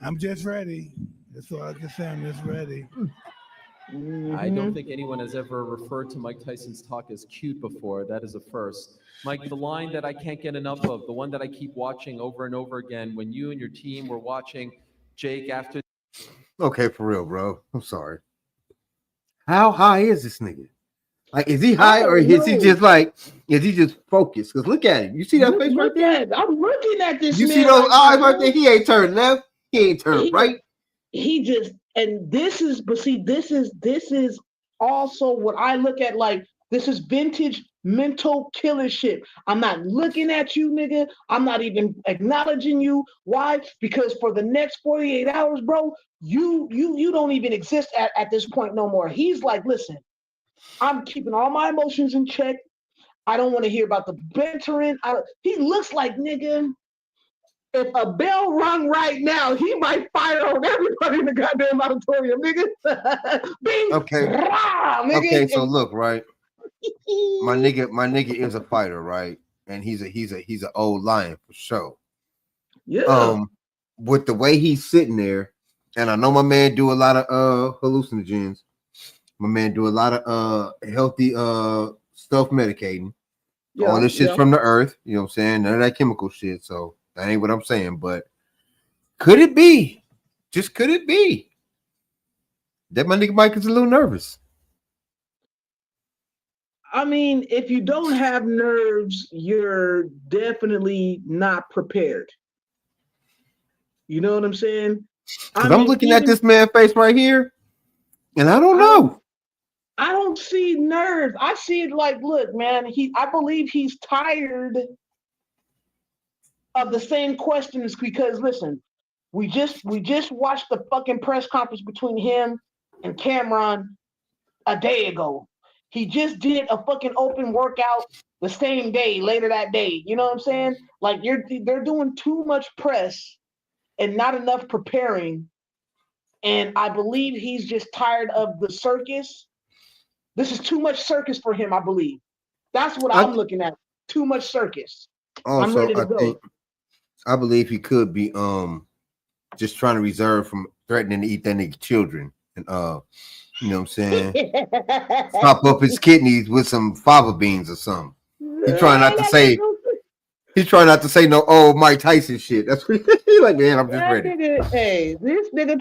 I'm just ready. That's all I can say. I'm just ready.
I don't think anyone has ever referred to Mike Tyson's talk as cute before. That is a first. Mike, the line that I can't get enough of, the one that I keep watching over and over again, when you and your team were watching Jake after.
Okay, for real, bro. I'm sorry. How high is this nigga? Like, is he high or is he just focused? Because look at him. You see that face right there?
I'm looking at this.
You see those eyes right there? He ain't turned left. He ain't turned right.
He just, and this is also what I look at, like, this is vintage mental killer shit. I'm not looking at you, nigga. I'm not even acknowledging you. Why? Because for the next 48 hours, bro, you don't even exist at this point no more. He's like, listen, I'm keeping all my emotions in check. I don't want to hear about the bantering. He looks like, nigga, if a bell rung right now, he might fire on everybody in the goddamn auditorium, nigga. Bing,
okay.
Rah, nigga.
Okay, so look, right. My nigga is a fighter, right? And he's an old lion for sure.
Yeah.
With the way he's sitting there, and I know my man do a lot of hallucinogens. My man do a lot of healthy stuff medicating. Yeah, all this shit's from the earth, you know what I'm saying? None of that chemical shit. So that ain't what I'm saying, but could it be? Just could it be that my nigga Mike is a little nervous?
I mean, if you don't have nerves, you're definitely not prepared. You know what I'm saying?
Because I'm looking at this man's face right here, and I don't know.
I don't see nerves. I see it like, look, man, I believe he's tired of the same questions because, listen, we just watched the fucking press conference between him and Cameron a day ago. He just did a fucking open workout the same day, later that day. You know what I'm saying? Like, they're doing too much press and not enough preparing. And I believe he's just tired of the circus. This is too much circus for him, I believe. That's what I'm looking at. Too much circus.
Also, I'm ready to go. I believe he could be just trying to reserve from threatening to eat that nigga children. And you know what I'm saying? Pop up his kidneys with some fava beans or something. He's trying not to say. He's trying not to say no old Mike Tyson shit. That's what he's like, man, I'm just ready.
This nigga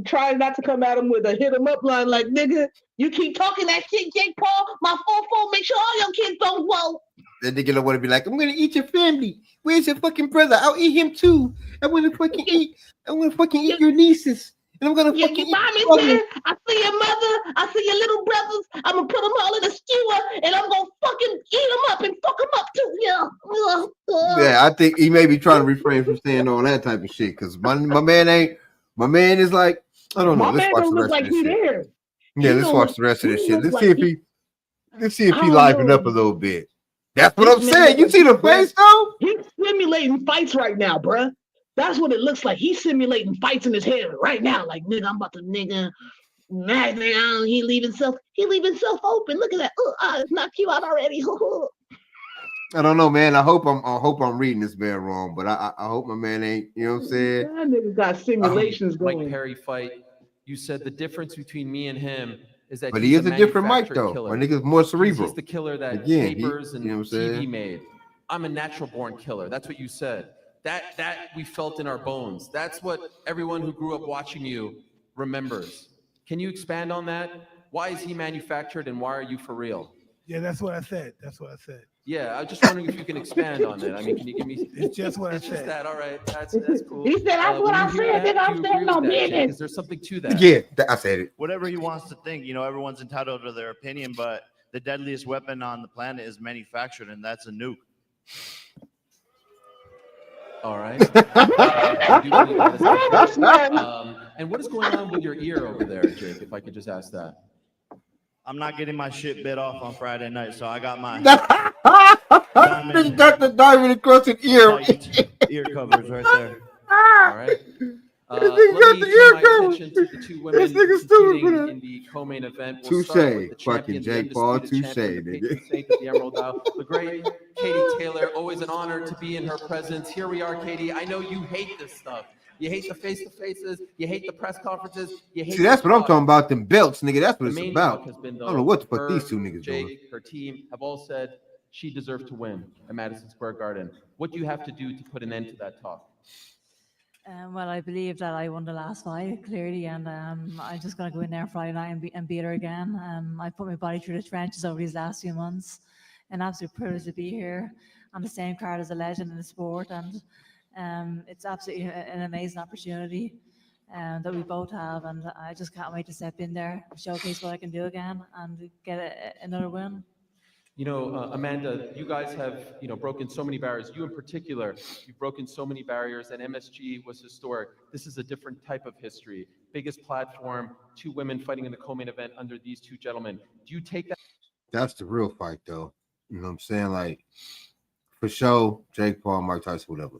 try not to come at him with a hit him up line like, nigga, you keep talking that shit, Jake Paul, my 4-4, make sure all your kids don't vote.
That nigga don't want to be like, I'm gonna eat your family. Where's your fucking brother? I'll eat him too. I want to fucking eat your nieces. And I'm gonna fucking
your
eat
mommy's here. I see your mother. I see your little brothers. I'm gonna put them all in a skewer, and I'm gonna fucking eat them up and fuck them up too.
Yeah, I think he may be trying to refrain from saying all that type of shit because my man is like, I don't know.
My
Let's
man
watch
don't
the
look
rest
like
of this
he
shit.
there.
Yeah, let's watch the rest of this shit. Let's see if he livened up a little bit. That's what I'm saying. You see the face though?
He's simulating fights right now, bruh. That's what it looks like. He's simulating fights in his head right now. Like, nigga, I'm about to knock down. He leaving self open. Look at that. It's knocked you out already.
I don't know, man. I hope I'm reading this man wrong, but I hope my man ain't. You know what I'm saying?
That nigga got simulations going.
Mike Perry fight. You said the difference between me and him is that.
But he is a different Mike though.
Killer.
My nigga's more cerebral.
He's the killer that papers and TV made. I'm a natural born killer. That's what you said. That we felt in our bones. That's what everyone who grew up watching you remembers. Can you expand on that? Why is he manufactured and why are you for real?
Yeah, that's what I said.
Yeah, I was just wondering if you can expand on that. I mean, can you give me?
It's just what I said.
Just that. All right, that's cool.
He said that's what I said. Nigga, I'm saying no business.
Is there something to that?
Yeah, I said it.
Whatever he wants to think, everyone's entitled to their opinion, but the deadliest weapon on the planet is manufactured, and that's a nuke.
All right. I do believe that is and what is going on with your ear over there, Jake? If I could just ask that.
I'm not getting my shit bit off on Friday night, so I got my
got the diamond encrusted ear
covers right there.
All right. Let me turn my attention to the two women competing in the co-main event. We'll start with the champion,
Jake Paul,
touche, the Emerald Isle. The great Katie Taylor, always an honor to be in her presence. Here we are, Katie. I know you hate this stuff. You hate the face-to-faces. You hate the press conferences. You hate.
See, that's what I'm talking about. Them belts, nigga. That's what it's about.
Has been, though,
I don't know what the fuck these two niggas
Jake,
doing.
her team have all said she deserves to win at Madison Square Garden. What do you have to do to put an end to that talk?
Well, I believe that I won the last fight clearly, and I'm just going to go in there Friday night and beat her again. I put my body through the trenches over these last few months. An absolute privilege to be here on the same card as a legend in the sport, and it's absolutely an amazing opportunity that we both have, and I just can't wait to step in there, showcase what I can do again, and get another win.
Amanda, you guys have, broken so many barriers. You in particular, you've broken so many barriers, and MSG was historic. This is a different type of history. Biggest platform, two women fighting in the co-main event under these two gentlemen. Do you take that?
That's the real fight, though. You know what I'm saying? Like, for sure, Jake Paul, Mike Tyson, whatever.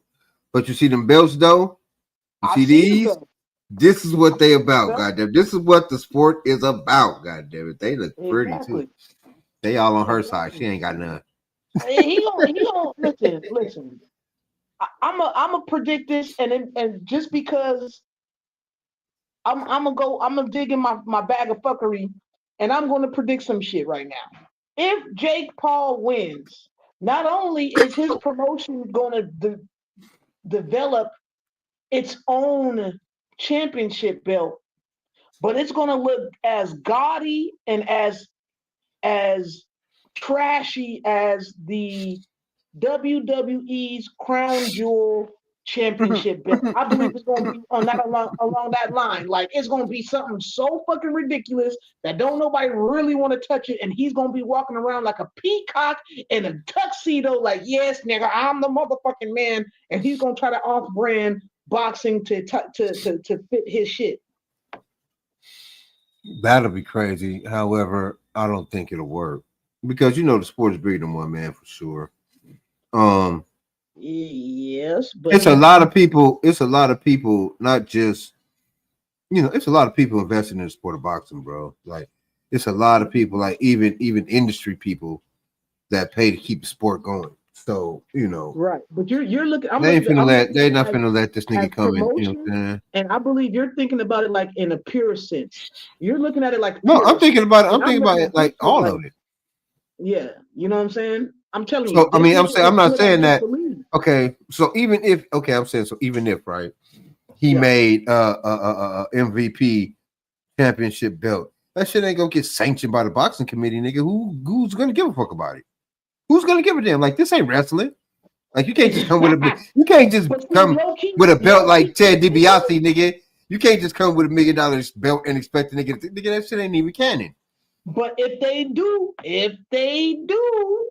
But you see them belts, though? You see these? This is what they about, goddamn. This is what the sport is about, goddamn it. They look pretty, too. They all on her side. She ain't got none.
He don't listen. I'm gonna predict this, and just because I'm gonna dig in my bag of fuckery, and I'm gonna predict some shit right now. If Jake Paul wins, not only is his promotion gonna develop its own championship belt, but it's gonna look as gaudy and as trashy as the WWE's Crown Jewel Championship belt. I believe it's going to be along that line. Like, it's going to be something so fucking ridiculous that don't nobody really want to touch it, and he's going to be walking around like a peacock in a tuxedo like, yes, nigga, I'm the motherfucking man, and he's going to try to off-brand boxing to fit his shit.
That'll be crazy. However, I don't think it'll work because the sport is bigger than one man for sure.
Yes, but
it's a lot of people. It's a lot of people, not just it's a lot of people investing in the sport of boxing, bro. Like, it's a lot of people, like even industry people that pay to keep the sport going. So
right. But you're looking.
They're not finna let this nigga come in. You know what I'm saying?
And I believe you're thinking about it like in a pure sense. You're looking at it like
no. I'm thinking about it. I'm thinking about it like all of it.
Yeah, you know what I'm saying. I'm telling you.
So I mean, I'm not saying that. Okay, so even if right, he made MVP championship belt, that shit ain't gonna get sanctioned by the boxing committee, nigga. Who's gonna give a fuck about it? Who's gonna give a damn? Like this ain't wrestling. Like you can't just come with a you can't just come with a belt like Ted DiBiase, nigga. You can't just come with $1 million belt and expect the nigga that shit ain't even canon.
But if they do,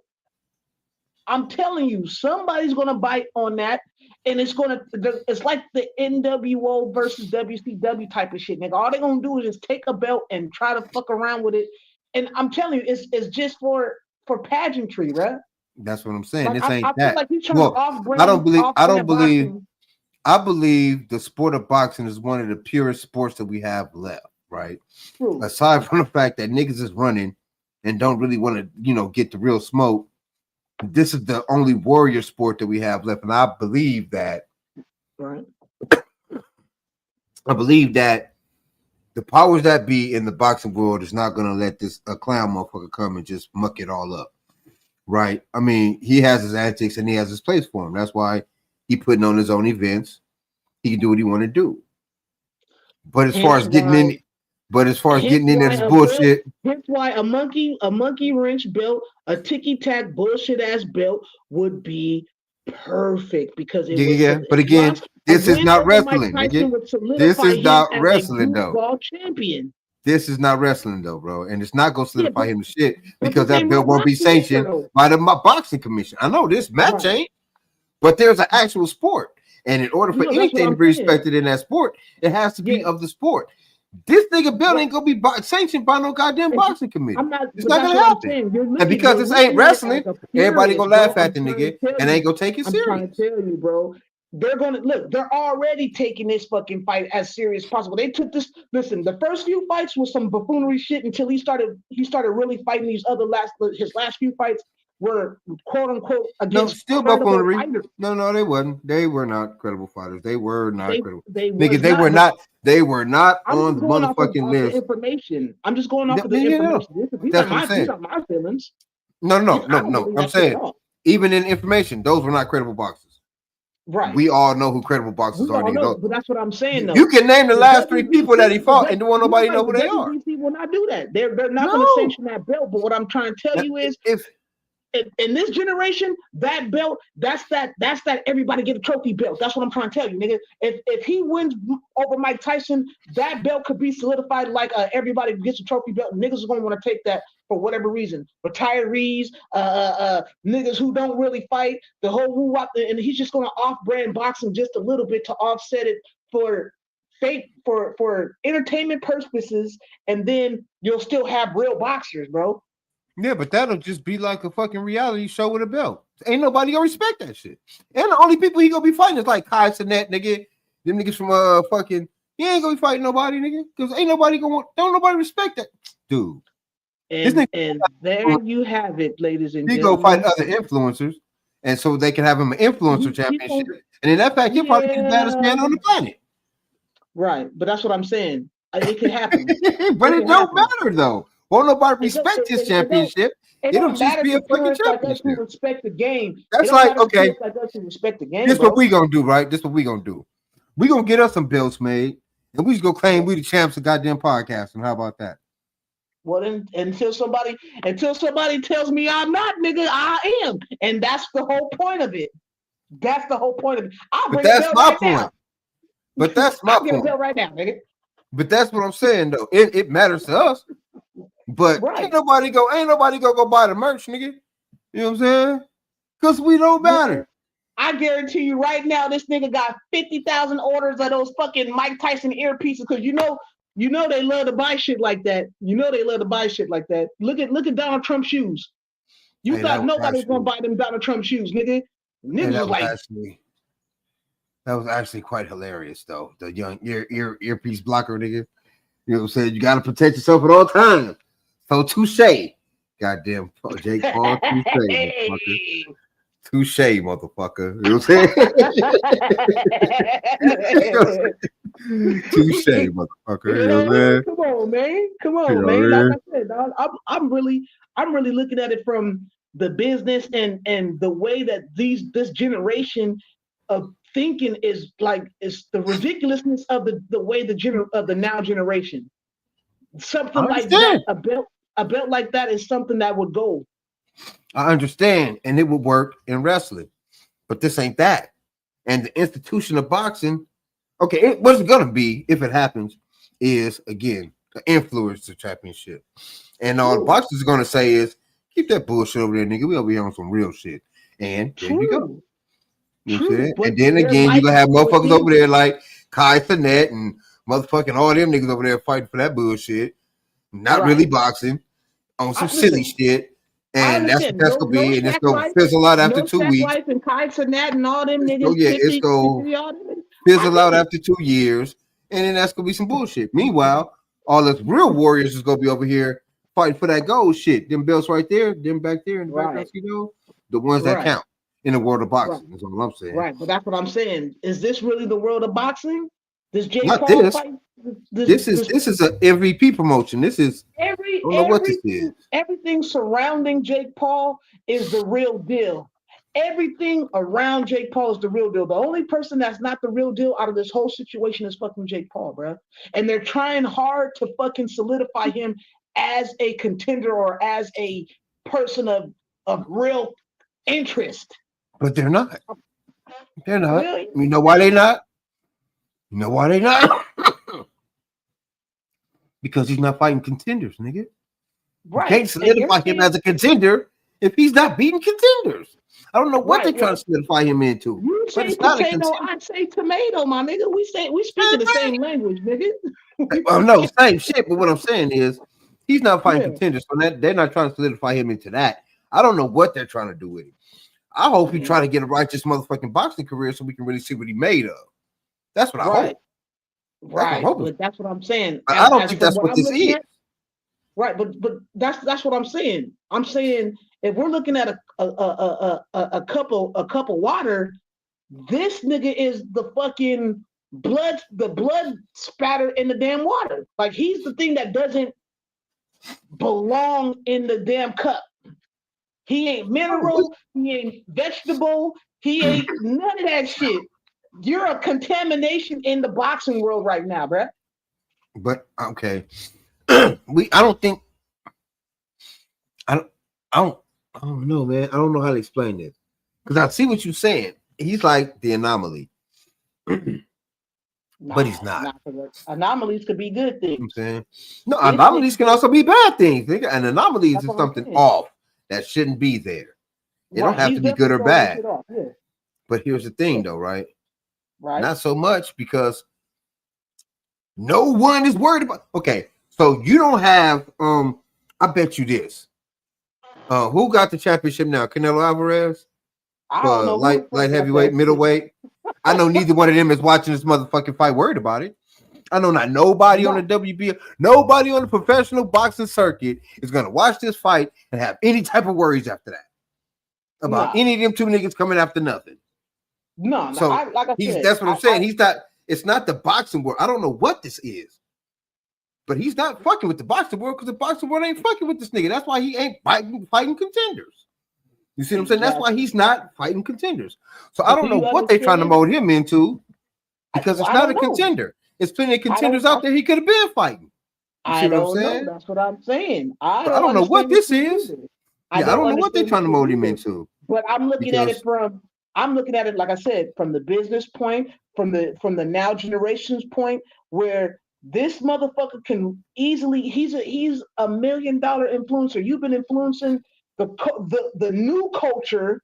I'm telling you, somebody's gonna bite on that, and it's like the NWO versus WCW type of shit, nigga. All they're gonna do is just take a belt and try to fuck around with it. And I'm telling you, it's just for pageantry, right?
That's what I'm saying.
Like,
this ain't
I
that.
Feel like he's trying to off-brand,
I believe the sport of boxing is one of the purest sports that we have left, right? True. Aside from the fact that niggas is running and don't really want to, get the real smoke, this is the only warrior sport that we have left. And I believe that.
Right.
I believe that the powers that be in the boxing world is not going to let a clown motherfucker come and just muck it all up. Right. I mean, he has his antics and he has his place for him. That's why he putting on his own events. He can do what he want to do. But as far as getting in this bullshit.
That's why a monkey wrench belt, a ticky-tack bullshit ass belt would be perfect because
but again, this is not wrestling. This is not wrestling though.
Champion.
This is not wrestling though, bro, and it's not gonna solidify him to shit because that belt won't be sanctioned by the boxing commission. I know this match ain't, but there's an actual sport, and in order for anything to be respected in that sport, it has to be of the sport. This nigga belt ain't gonna be sanctioned by no goddamn boxing committee. It's not gonna happen. And because this ain't wrestling, everybody gonna laugh at the nigga and ain't gonna take it serious.
I'm trying to tell you, bro. They're already taking this fucking fight as serious as possible. They took this. Listen, the first few fights was some buffoonery shit until he started really fighting his last few fights were quote unquote against
still buffoonery. No, they wasn't. They were not credible fighters. They were not credible. They were not on the motherfucking list.
Information. I'm just going off of the information. These are my feelings.
No. I'm saying even in information, those were not credible boxers.
Right.
We all know who credible boxers are.
But that's what I'm saying, though.
You can name the last 3 people that he fought, and don't want nobody know who they are.
WBC will not do that. They're not going to sanction that belt. But what I'm trying to tell you is, in this generation, that belt, that's that everybody get a trophy belt. That's what I'm trying to tell you, nigga. If he wins over Mike Tyson, that belt could be solidified like everybody gets a trophy belt. Niggas are going to want to take that for whatever reason. Retirees, niggas who don't really fight, the whole woo-wop, and he's just going to off-brand boxing just a little bit to offset it for entertainment purposes, and then you'll still have real boxers, bro.
Yeah, but that'll just be like a fucking reality show with a belt. Ain't nobody gonna respect that shit. And the only people he gonna be fighting is like Tyson, nigga. Them niggas from fucking. He ain't gonna be fighting nobody, nigga. Because ain't nobody don't nobody respect that dude.
And there you have it, ladies and gentlemen.
He go fight other influencers, and so they can have him an influencer championship. And in that fact, he'll probably be the baddest man on the planet.
Right, but that's what I'm saying. It can happen.
But it don't matter though. Won't nobody respect this championship? It'll just be a fucking championship.
Like respect the game.
That's like, okay.
Like us to respect the game.
This is what we gonna do, right? This is what we gonna do. We gonna get us some belts made, and we just go claim we the champs of goddamn podcasting. How about that?
Well, then, until somebody tells me I'm not, nigga, I am, and that's the whole point of it. That's the whole point of it.
But that's my point. But that's my point.
I'll get a belt right now, nigga.
But that's what I'm saying, though. It matters to us. But ain't nobody go buy the merch, nigga. You know what I'm saying? Because we don't matter.
I guarantee you right now, this nigga got 50,000 orders of those fucking Mike Tyson earpieces. Because you know they love to buy shit like that. Look at Donald Trump shoes. You thought nobody was gonna buy them Donald Trump shoes, nigga. Niggas was like.
That was actually quite hilarious, though. The young earpiece blocker, nigga. You know what I'm saying? You got to protect yourself at all times. So touche. Goddamn Jake Paul, touche, motherfucker. You know what I'm saying? Touche, motherfucker. You know what I'm saying?
Come on, man. Like I said, dog, I'm really looking at it from the business and the way that this generation of thinking is the ridiculousness of the way the now generation. Something like that, a belt like that is something that would go.
I understand, and it would work in wrestling, but this ain't that. And the institution of boxing, okay, what's it gonna be if it happens is again the influencer championship, and all the boxers are gonna say is keep that bullshit over there, nigga. We over here on some real shit, and there you go. You see, and then again, you gonna have motherfuckers over there like Tyson and motherfucking all them niggas over there fighting for that bullshit, not really boxing on some silly shit. And that's what that's gonna be, and it's gonna fizzle out after 2 weeks.
And Tyson and all them niggas.
So yeah, it's gonna fizzle out after 2 years, and then that's gonna be some bullshit. Meanwhile, all the real warriors is gonna be over here fighting for that gold shit. Them belts right there, them back there in the background, you know, the ones that count in the world of boxing. That's all I'm saying.
Right, but that's what I'm saying. Is this really the world of boxing? Does Jake
Not
Paul
this.
fight?
This is an MVP promotion. This is I don't know what this is.
Everything surrounding Jake Paul is the real deal. Everything around Jake Paul is the real deal. The only person that's not the real deal out of this whole situation is fucking Jake Paul, bro. And they're trying hard to fucking solidify him as a contender or as a person of real interest.
But they're not. They're not. Really? You know why they not? You know why they not? Because he's not fighting contenders, nigga. Right. You can't solidify him as a contender if he's not beating contenders. I don't know what they're trying to solidify him into.
You
but
say potato, I say tomato, my nigga. We speaking the same language, nigga.
Well, no, same shit. But what I'm saying is he's not fighting contenders, so they're not trying to solidify him into that. I don't know what they're trying to do with him. I hope he's trying to get a righteous motherfucking boxing career so we can really see what he made of. That's what I hope.
Right, but that's what I'm saying.
I don't think that's what this is.
Right, but that's what I'm saying. I'm saying if we're looking at a cup of water, this nigga is the fucking blood spatter in the damn water. Like he's the thing that doesn't belong in the damn cup. He ain't mineral, he ain't vegetable, he ain't none of that shit. You're a contamination in the boxing world right now, bruh.
But okay, I don't know, man. I don't know how to explain this because I see what you're saying. He's like the anomaly, but he's not.
Anomalies could be good things.
I'm saying no, anomalies can also be bad things. An anomaly is something off that shouldn't be there. It don't have to be good or bad. But here's the thing, though, right? Right. Not so much because no one is worried about. Okay, so you don't have. I bet you this. Who got the championship now? Canelo Alvarez?
I don't know.
Light heavyweight, middleweight. I know neither one of them is watching this motherfucking fight worried about it. I know not nobody on the WBO, nobody on the professional boxing circuit is gonna watch this fight and have any type of worries after that about any of them two niggas coming after nothing.
No,
so
like I said,
that's what I'm saying. He's not. It's not the boxing world. I don't know what this is, but he's not fucking with the boxing world because the boxing world ain't fucking with this nigga. That's why he ain't fighting contenders. You see what I'm saying? That's why he's not fighting contenders. So I don't know what they're trying to mold him into because it's not a contender. It's plenty of contenders out there he could have been fighting.
I don't know. That's what I'm saying. I
don't know what this is. I don't know what they're trying to mold him into.
But I'm looking at it like I said, from the business point, from the now generations point, where this motherfucker can easily he's a $1 million influencer. You've been influencing the new culture.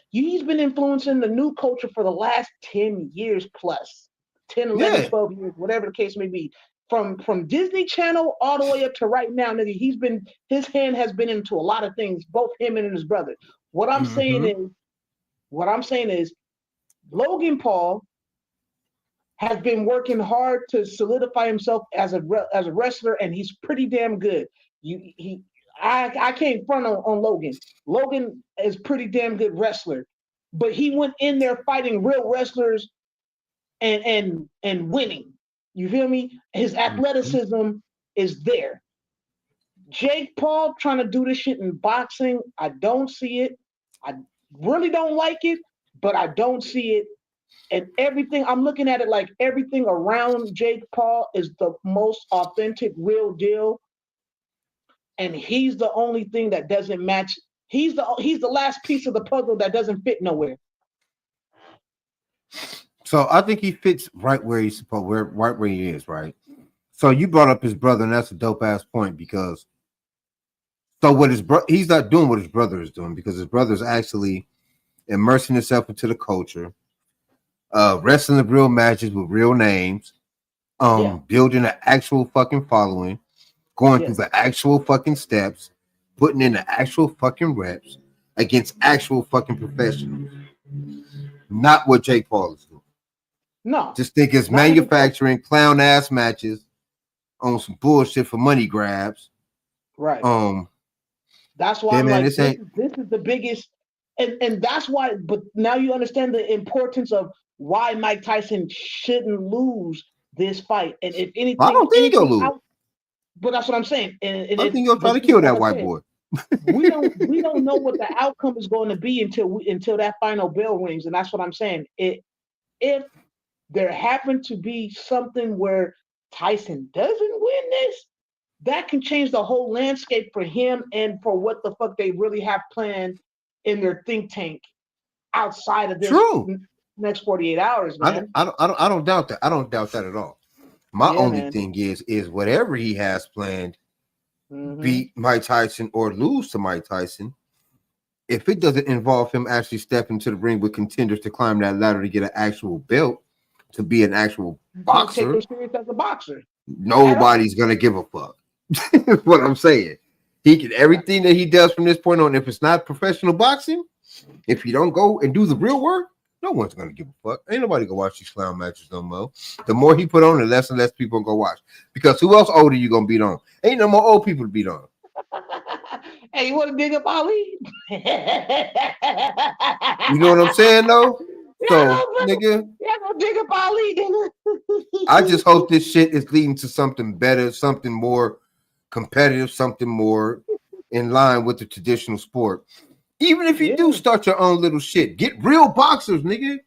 He's been influencing the new culture for the last 10 years plus. 10, 11, 12 years, whatever the case may be. From Disney Channel all the way up to right now, nigga, his hand has been into a lot of things, both him and his brother. What I'm saying is Logan Paul has been working hard to solidify himself as a wrestler, and he's pretty damn good. I can't front on Logan. Logan is pretty damn good wrestler, but he went in there fighting real wrestlers and winning. You feel me? His athleticism is there. Jake Paul trying to do this shit in boxing, I don't see it. I really don't like it, but I don't see it. And everything, I'm looking at it like everything around Jake Paul is the most authentic, real deal. And he's the only thing that doesn't match He's the last piece of the puzzle that doesn't fit nowhere.
So I think he fits right where he's supposed, right where he is, right? So you brought up his brother, and that's a dope ass point because so what he's not doing what his brother is doing because his brother is actually immersing himself into the culture, wrestling the real matches with real names, building an actual fucking following, going through the actual fucking steps, putting in the actual fucking reps against actual fucking professionals. Not what Jake Paul is doing.
No.
Just think it's manufacturing clown ass matches on some bullshit for money grabs.
Right. That's why I'm like, this is the biggest, and that's why. But now you understand the importance of why Mike Tyson shouldn't lose this fight. And if anything,
I don't think he'll lose.
But that's what I'm saying. And
I think he'll try to kill that white boy.
we don't know what the outcome is going to be until that final bell rings, and that's what I'm saying. If there happened to be something where Tyson doesn't win this, that can change the whole landscape for him and for what the fuck they really have planned in their think tank outside of this next 48 hours, man.
I don't doubt that. I don't doubt that at all. My only thing is whatever he has planned, beat Mike Tyson or lose to Mike Tyson, if it doesn't involve him actually stepping to the ring with contenders to climb that ladder to get an actual belt, to be an actual boxer,
take him serious as a boxer.
Nobody's gonna give a fuck. That's what I'm saying. He can everything that he does from this point on. If it's not professional boxing, if he don't go and do the real work, no one's gonna give a fuck. Ain't nobody gonna watch these clown matches no more. The more he put on, the less and less people go watch. Because who else older you gonna beat on? Ain't no more old people to beat on.
Hey, you want to dig up Ali?
You know what I'm saying, though? So, nigga,
go dig up Ali, nigga.
I just hope this shit is leading to something better, something more competitive, something more in line with the traditional sport. Even if you do start your own little shit, get real boxers, nigga.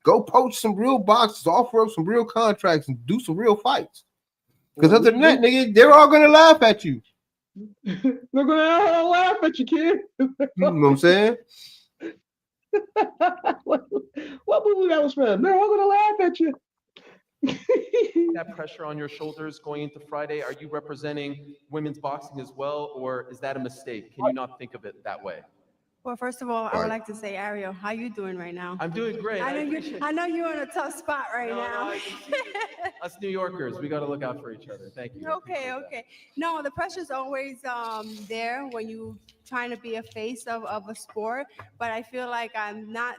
Go poach some real boxers, offer up some real contracts, and do some real fights. Because other than that, nigga, they're all gonna laugh at you.
They're gonna laugh at you, kid.
You know what I'm saying?
what movie that was from? They're all gonna laugh at you.
That pressure on your shoulders going into Friday, are you representing women's boxing as well, or is that a mistake? Can you not think of it that way?
Well, first of all, I would like to say, Ariel, how you doing right now?
I'm doing great.
I know you're in a tough spot right now.
Us New Yorkers, we got to look out for each other. Thank you.
Okay. No, the pressure's always there when you trying to be a face of a sport, but I feel like I'm not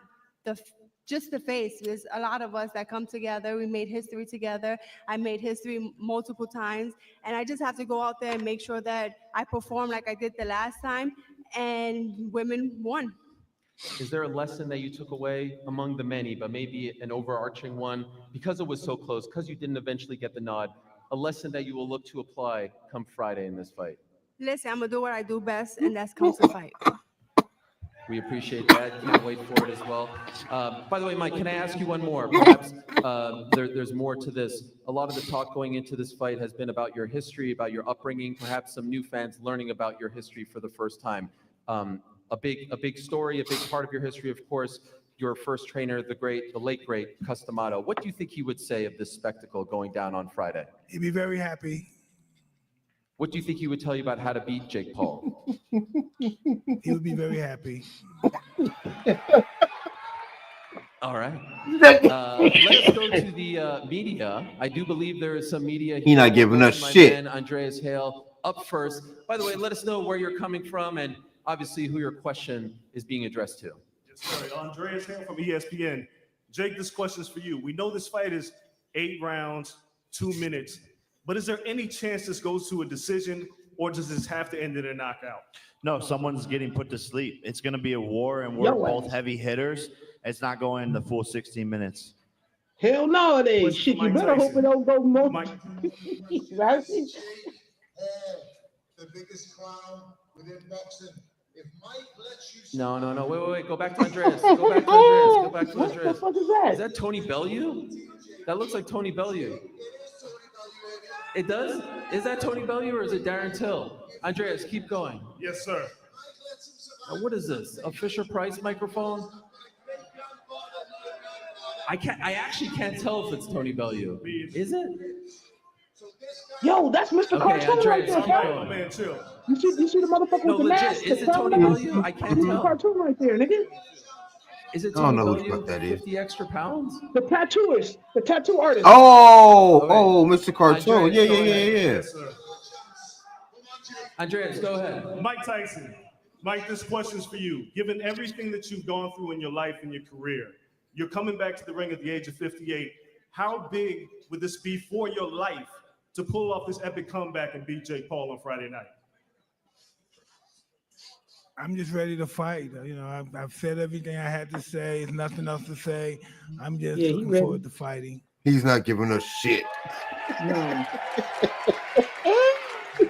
just the face. There's a lot of us that come together. We made history together. I made history multiple times, and I just have to go out there and make sure that I perform like I did the last time, and women won.
Is there a lesson that you took away among the many, but maybe an overarching one, because it was so close, because you didn't eventually get the nod, a lesson that you will look to apply come Friday in this fight?
Listen, I'm going to do what I do best, and that's come to fight.
We appreciate that. Can't wait for it as well. By the way, Mike, can I ask you one more? Perhaps there's more to this. A lot of the talk going into this fight has been about your history, about your upbringing, perhaps some new fans learning about your history for the first time. A big story, a big part of your history, of course, your first trainer, the late great Customato. What do you think he would say of this spectacle going down on Friday?
He'd be very happy.
What do you think he would tell you about how to beat Jake Paul?
He would be very happy.
All right. Let us go to the media. I do believe there is some media.
He's not giving us shit.
Man, Andreas Hale up first. By the way, let us know where you're coming from and obviously who your question is being addressed to.
Yes, sir. Andreas Hale from ESPN. Jake, this question is for you. We know this fight is 8 rounds, 2 minutes. But is there any chance this goes to a decision, or does this have to end in a knockout?
No, someone's getting put to sleep. It's going to be a war, and we're both heavy hitters. It's not going the full 16 minutes.
Hell no, it ain't. Shit, you better hope it don't go more.
The biggest clown within boxing. If Mike lets you...
No. Wait. Go back to Andreas. Go back to Andreas.
What the fuck is that?
Is that Tony Bellew? That looks like Tony Bellew. It does? Is that Tony Bellew or is it Darren Till? Andreas, keep going.
Yes, sir.
What is this? A Fisher-Price microphone? I actually can't tell if it's Tony Bellew. Is it?
Yo, that's Mr. Cartoon right there, bro.
Man, chill.
You see the motherfucker with the
legit,
mask?
is it Tony Bellew? I can't tell.
Cartoon right there, nigga.
Is it
I don't
Tony
know who the
Bellew?
fuck that is.
50 extra pounds?
The tattooist, the tattoo artist.
Oh, Mr. Cartoon.
Andreas,
Yeah.
Yes, sir.
Andreas, go ahead.
Mike Tyson. Mike, this question's for you. Given everything that you've gone through in your life and your career, you're coming back to the ring at the age of 58. How big would this be for your life to pull off this epic comeback and beat Jake Paul on Friday night?
I'm just ready to fight. You know, I've said everything I had to say. There's nothing else to say. I'm just looking forward to fighting.
He's not giving us shit.
No.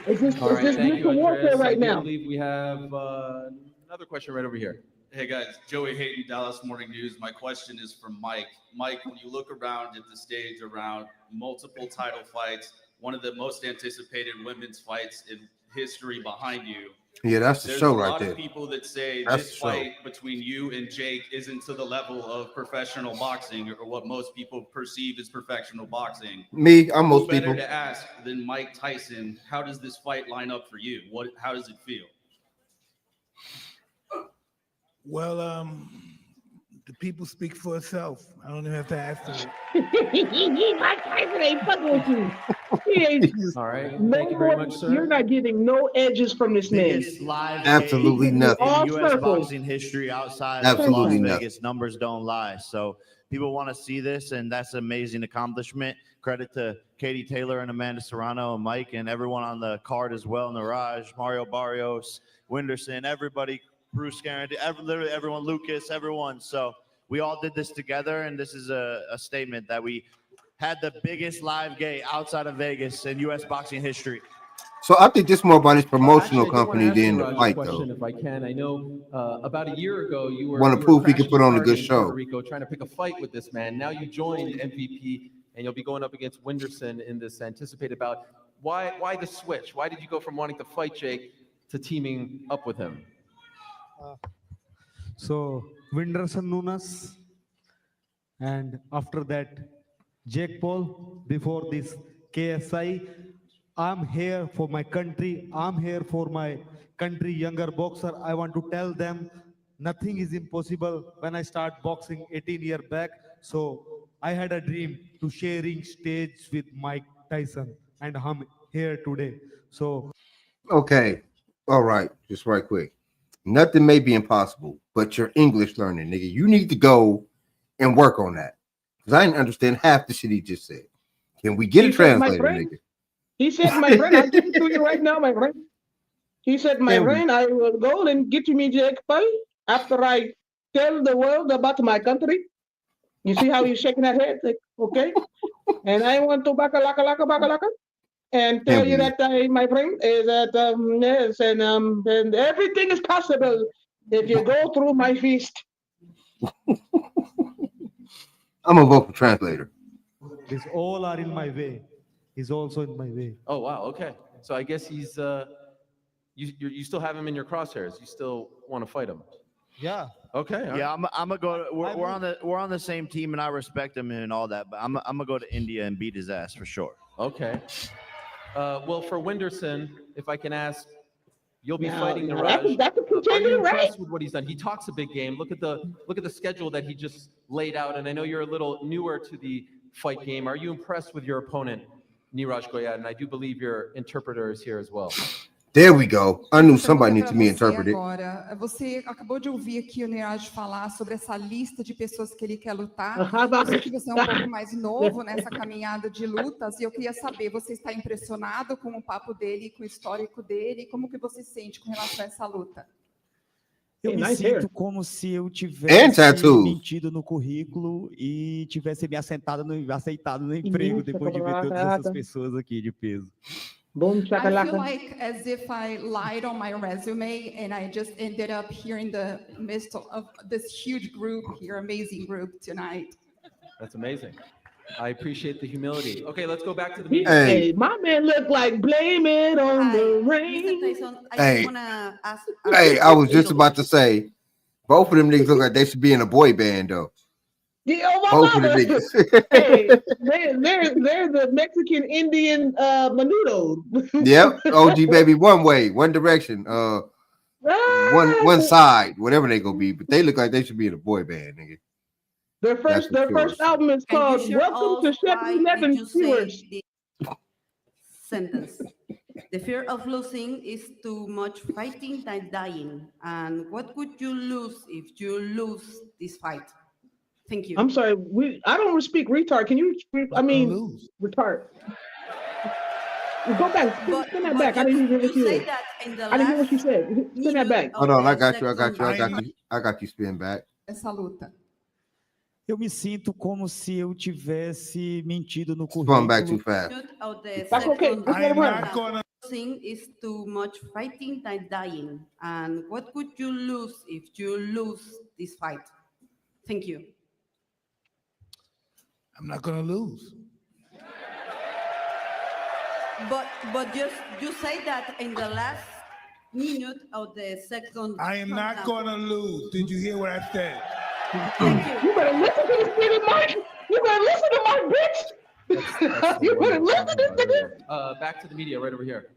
Is this
Thank you,
Mr. Warfare
Andreas.
right
I
now?
believe we have another question right over here.
Hey guys, Joey Hayden, Dallas Morning News. My question is for Mike. Mike, when you look around at the stage around multiple title fights, one of the most anticipated women's fights in history behind you.
Yeah, that's the show right there.
There's a lot of people that say this fight between you and Jake isn't to the level of professional boxing or what most people perceive as professional boxing.
Me, I'm most
Who better
people.
to ask than Mike Tyson, how does this fight line up for you? How does it feel?
Well, the people speak for itself. I don't even have to ask them.
Mike Tyson ain't fucking with you. He ain't.
All right.
Thank you very much, sir. You're not getting no edges from this man.
Absolutely nothing.
In U.S. boxing history outside of Las Vegas, numbers don't lie. So people want to see this, and that's an amazing accomplishment. Credit to Katie Taylor and Amanda Serrano and Mike and everyone on the card as well. Niraj, Mario Barrios, Winderson, everybody, Bruce Guarantee, literally everyone, Lucas, everyone. So we all did this together, and this is a statement that we had the biggest live gate outside of Vegas in U.S. boxing history.
So I think this more about his promotional company than the fight, though.
If I can, I know about a year ago you were
Want to prove he
crashing
can put on a
party
good
in
show.
Puerto Rico, trying to pick a fight with this man. Now you joined MVP, and you'll be going up against Winderson in this anticipated bout. Why the switch? Why did you go from wanting to fight Jake to teaming up with him?
So Winderson Nunes, and after that Jake Paul. Before this KSI, I'm here for my country. I'm here for my country younger boxer. I want to tell them nothing is impossible. When I start boxing 18 years back, so I had a dream to sharing stage with Mike Tyson, and I'm here today. So
Okay. All right. Just right quick. Nothing may be impossible, but your English learning, nigga. You need to go and work on that. Because I didn't understand half the shit he just said. Can we get a translator, nigga?
He said, my friend, I'll give it to you right now, my friend. He said, my friend, I will go and get me Jake Paul after I tell the world about my country. You see how he's shaking that head? Like, okay. And I want to bakalaka, and tell you that, my friend, is that, yes, and everything is possible if you go through my feast.
I'm a vocal translator.
these all are in my way. He's also in my way.
Oh wow, okay. So I guess he's you still have him in your crosshairs. You still want to fight him.
Yeah.
Okay.
Yeah, I'm gonna go. We're on the same team, and I respect him and all that. But I'm gonna go to India and beat his ass for sure.
Okay. Well, for Winderson, if I can ask, you'll be fighting Niraj.
That's a
Are you
contender, right?
impressed with what he's done? He talks a big game. Look at the schedule that he just laid out. And I know you're a little newer to the fight game. Are you impressed with your opponent, Niraj Goyat? And I do believe your interpreter is here as well.
There we go. I knew somebody needed to be interpreted.
Agora, você acabou de ouvir aqui o Niraj falar sobre essa lista de pessoas que ele quer lutar. Eu sei que você é um pouco mais novo nessa caminhada de lutas e eu queria saber, você está impressionado com o papo dele, com o histórico dele? Como que você sente com relação a essa luta?
Eu me sinto como se eu tivesse mentido no currículo e tivesse me aceitado no emprego depois de ver todas essas pessoas aqui de peso.
I feel like as if I lied on my resume and I just ended up here in the midst of this huge group here, amazing group tonight.
That's amazing. I appreciate the humility. Okay, let's go back to the
Hey,
media.
hey, my man looked like blame it on the rain.
Mr. Tyson, I
Hey.
just wanna ask.
Hey, I was just about to say, both of them niggas look like they should be in a boy band though.
Yeah, oh my
Both of the
mama.
niggas.
Hey, they're the Mexican Indian Menudo.
Yep, OG baby, one way, one direction, one side, whatever they gonna be. But they look like they should be in a boy band, nigga.
Their first album is
Can you
called
share
Welcome to
us
Chef
why did
11
you say
Viewers.
this sentence? The fear of losing is too much fighting than dying. And what would you lose if you lose this fight? Thank you.
I'm sorry, I don't speak retard. Can you? I mean, retard. Go back. Spin that back. I didn't hear what you said. I didn't hear what you said. Spin that back.
Hold on, I got you. Spin back.
Essa luta.
Eu me sinto como se eu tivesse mentido no
Spun back too
currículo.
fast.
That's okay.
I'm not gonna. Losing is too much fighting than dying. And what would you lose if you lose this fight? Thank you.
I'm not gonna lose.
But just you say that in the last minute of the second.
I am not gonna lose. Did you hear what I said?
You better listen to this nigga, Mike. You better listen to my bitch. You better listen to this nigga.
Back to the media right over here.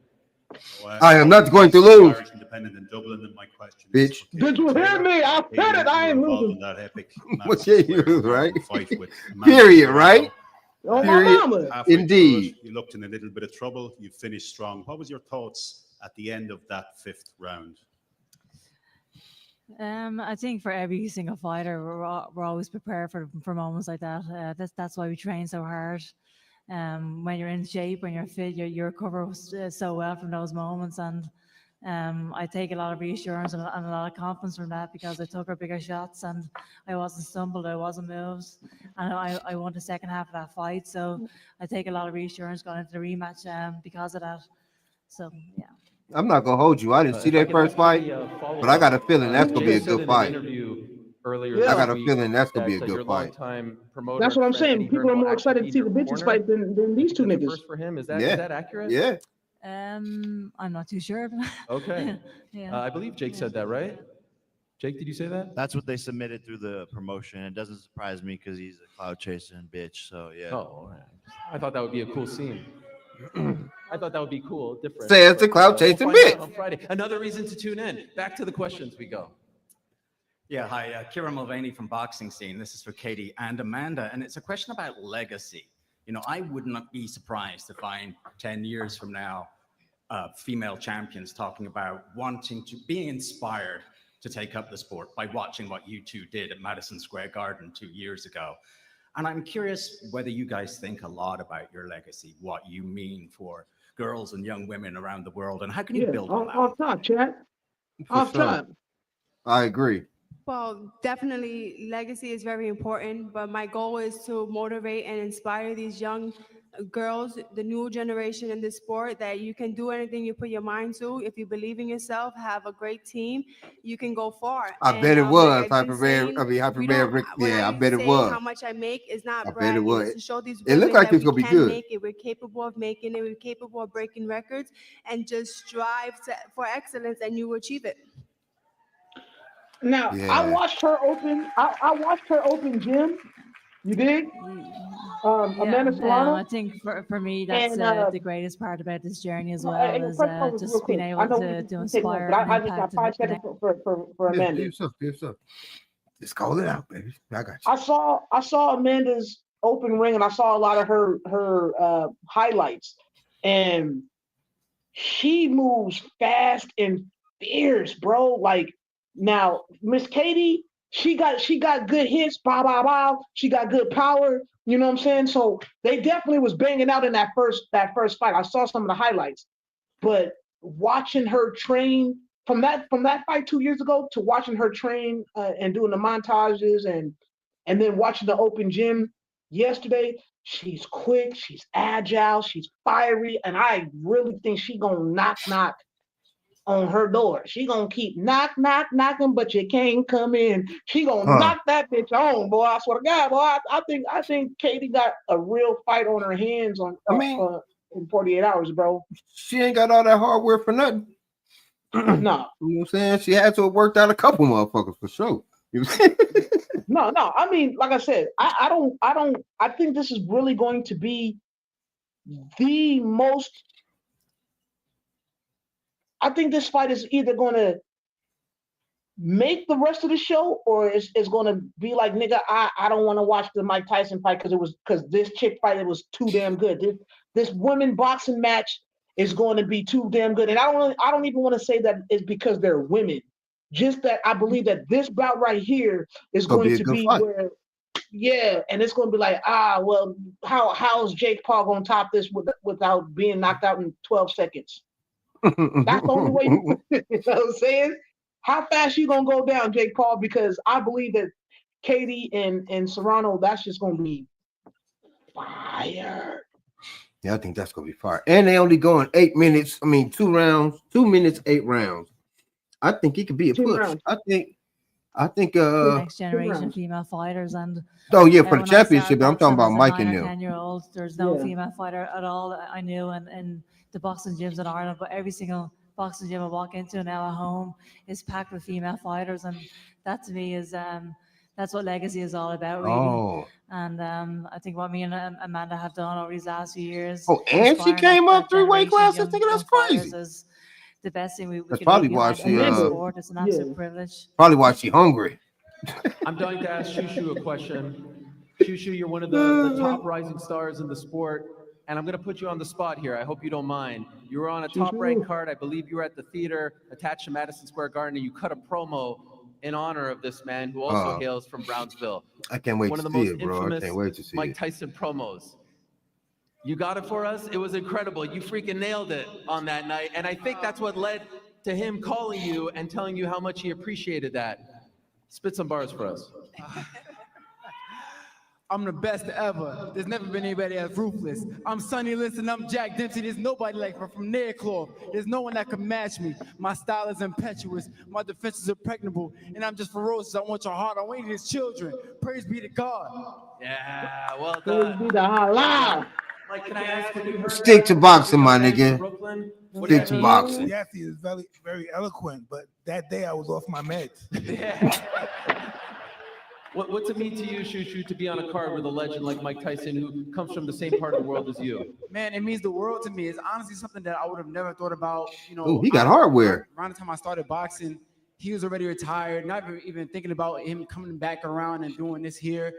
I am not going to lose.
Irish Independent in Dublin, and my question
Bitch.
Did you hear me? I said it. I ain't losing.
that epic
What you lose, right?
fight with
Period, right?
Oh, my
Period.
mama.
Halfway through
Indeed.
it, you looked in a little bit of trouble. You finished strong. What was your thoughts at the end of that fifth round?
I think for every single fighter, we're always prepared for moments like that. That's why we train so hard. When you're in shape, when you're fit, you recover so well from those moments. And I take a lot of reassurance and a lot of confidence from that because I took our bigger shots and I wasn't stumbled, I wasn't moved. And I won the second half of that fight. So I take a lot of reassurance going into the rematch because of that. So, yeah.
I'm not gonna hold you. I didn't see that first fight, but I got a feeling that's gonna be a good fight.
Earlier
I got a
this
feeling that's gonna be a
that
good
your
fight.
longtime promoter,
That's what I'm saying.
Anthony
People
Hearn,
are
will
more excited
actually
to see
be
the
in
bitches
corner.
fight than these two niggas.
First for him, is that accurate?
Yeah.
I'm not too sure.
Okay.
Yeah.
I believe Jake said that, right? Jake, did you say that?
That's what they submitted through the promotion. It doesn't surprise me because he's a cloud chasing bitch. So yeah.
Oh, all right. I thought that would be a cool scene. I thought that would be cool, different.
Says the
but,
cloud
we'll
chasing
find out
bitch.
on Friday. Another reason to tune in. Back to the questions we go.
Yeah, hi, Kieran Mulvaney from Boxing Scene. This is for Katie and Amanda, and it's a question about legacy. You know, I would not be surprised to find 10 years from now, female champions talking about wanting to be inspired to take up the sport by watching what you two did at Madison Square Garden 2 years ago. And I'm curious whether you guys think a lot about your legacy, what you mean for girls and young women around the world, and how can you build on that?
Off top, chat. Off top.
I agree.
Well, definitely legacy is very important, but my goal is to motivate and inspire these young girls, the new generation in this sport, that you can do anything you put your mind to. If you believe in yourself, have a great team, you can go far.
I bet it was.
Like I've been saying,
Yeah, I bet it
say
was.
how much I make is not
I bet it
bragging.
was.
It's to show these
It
women
looked like
that
it's
we
gonna be
can
good.
make it. We're capable of making it. We're capable of breaking records, and just strive for excellence, and you will achieve it.
Now
Yeah.
I watched her open. I watched her open gym. You dig? Amanda Solano.
I think for me that's
And,
the greatest part about this journey as well
Hey,
is
first of all, real
just
quick,
being
I
able
know we
to
take one,
inspire
but
and
I just got
impact
5
the
seconds for Amanda.
Give up. Just call it out, baby. I got you.
I saw Amanda's open ring, and I saw a lot of her highlights, and she moves fast and fierce, bro. Like now, Miss Katie, she got good hits, bow bow bow. She got good power. You know what I'm saying? So they definitely was banging out in that first fight. I saw some of the highlights, but watching her train from that fight 2 years ago to watching her train and doing the montages and then watching the open gym yesterday, she's quick, she's agile, she's fiery, and I really think she's gonna knock on her door. She gonna keep knocking, but you can't come in. She gonna knock that bitch on, boy. I swear to God, boy. I think Katie got a real fight on her hands in 48 hours, bro.
She ain't got all that hardware for nothing.
No.
You know what I'm saying? She had to have worked out a couple motherfuckers for sure.
No. I mean, like I said, I think this is really going to be the most. I think this fight is either going to make the rest of the show, or it's going to be like, nigga, I don't want to watch the Mike Tyson fight because this chick fight, it was too damn good. This women boxing match is going to be too damn good, and I don't even want to say that it's because they're women. Just that I believe that this bout right here is going to be where, yeah, and it's going to be like, well, how's Jake Paul going to top this without being knocked out in 12 seconds? That's the only way. You know what I'm saying? How fast you gonna go down, Jake Paul? Because I believe that Katie and Serrano, that's just gonna be fire.
Yeah, I think that's gonna be fire. And they only going 8 minutes. I mean, 2 rounds, 2 minutes, 8 rounds. I think it could be a push. Rounds. I think
next generation female fighters and
for the championship. I'm talking about Mike and them.
10-year-olds. There's no female fighter at all that I knew, and the boxing gyms in Ireland, but every single boxing gym I walk into now at home is packed with female fighters, and that to me is that's what legacy is all about, really. And I think what me and Amanda have done over these last few years.
And she came up 3 weight classes. I think that's crazy.
Is the best thing we
that's
can
probably
do
why she
sport. It's an absolute privilege.
Probably why she hungry.
I'm going to ask Shushu a question. Shushu, you're one of the top rising stars in the sport. And I'm going to put you on the spot here. I hope you don't mind. You were on a top-ranked card. I believe you were at the theater attached to Madison Square Garden, and you cut a promo in honor of this man who also hails from Brownsville.
I can't wait
one
to
of the
see
most
it, bro.
infamous
I can't wait to see
Mike Tyson promos. You got it for us? It was incredible. You freaking nailed it on that night. And I think that's what led to him calling you and telling you how much he appreciated that. Spit some bars for us.
I'm the best ever. There's never been anybody as ruthless. I'm Sonny Liston, I'm Jack Dempsey. There's nobody like me from Nairclaw. There's no one that can match me. My style is impetuous. My defense is impregnable. And I'm just ferocious. I want your heart. I want his children. Praise be to God.
Yeah, well done.
Praise be to Allah.
Like, can I ask, when you heard
Stick to boxing, my nigga. Stick to boxing.
Jesse is very, very eloquent, but that day I was off my meds.
What's it mean to you, Shushu, to be on a card with a legend like Mike Tyson, who comes from the same part of the world as you?
Man, it means the world to me. It's honestly something that I would have never thought about. You know,
ooh, he got hardware.
Around the time I started boxing, he was already retired. Not even thinking about him coming back around and doing this here.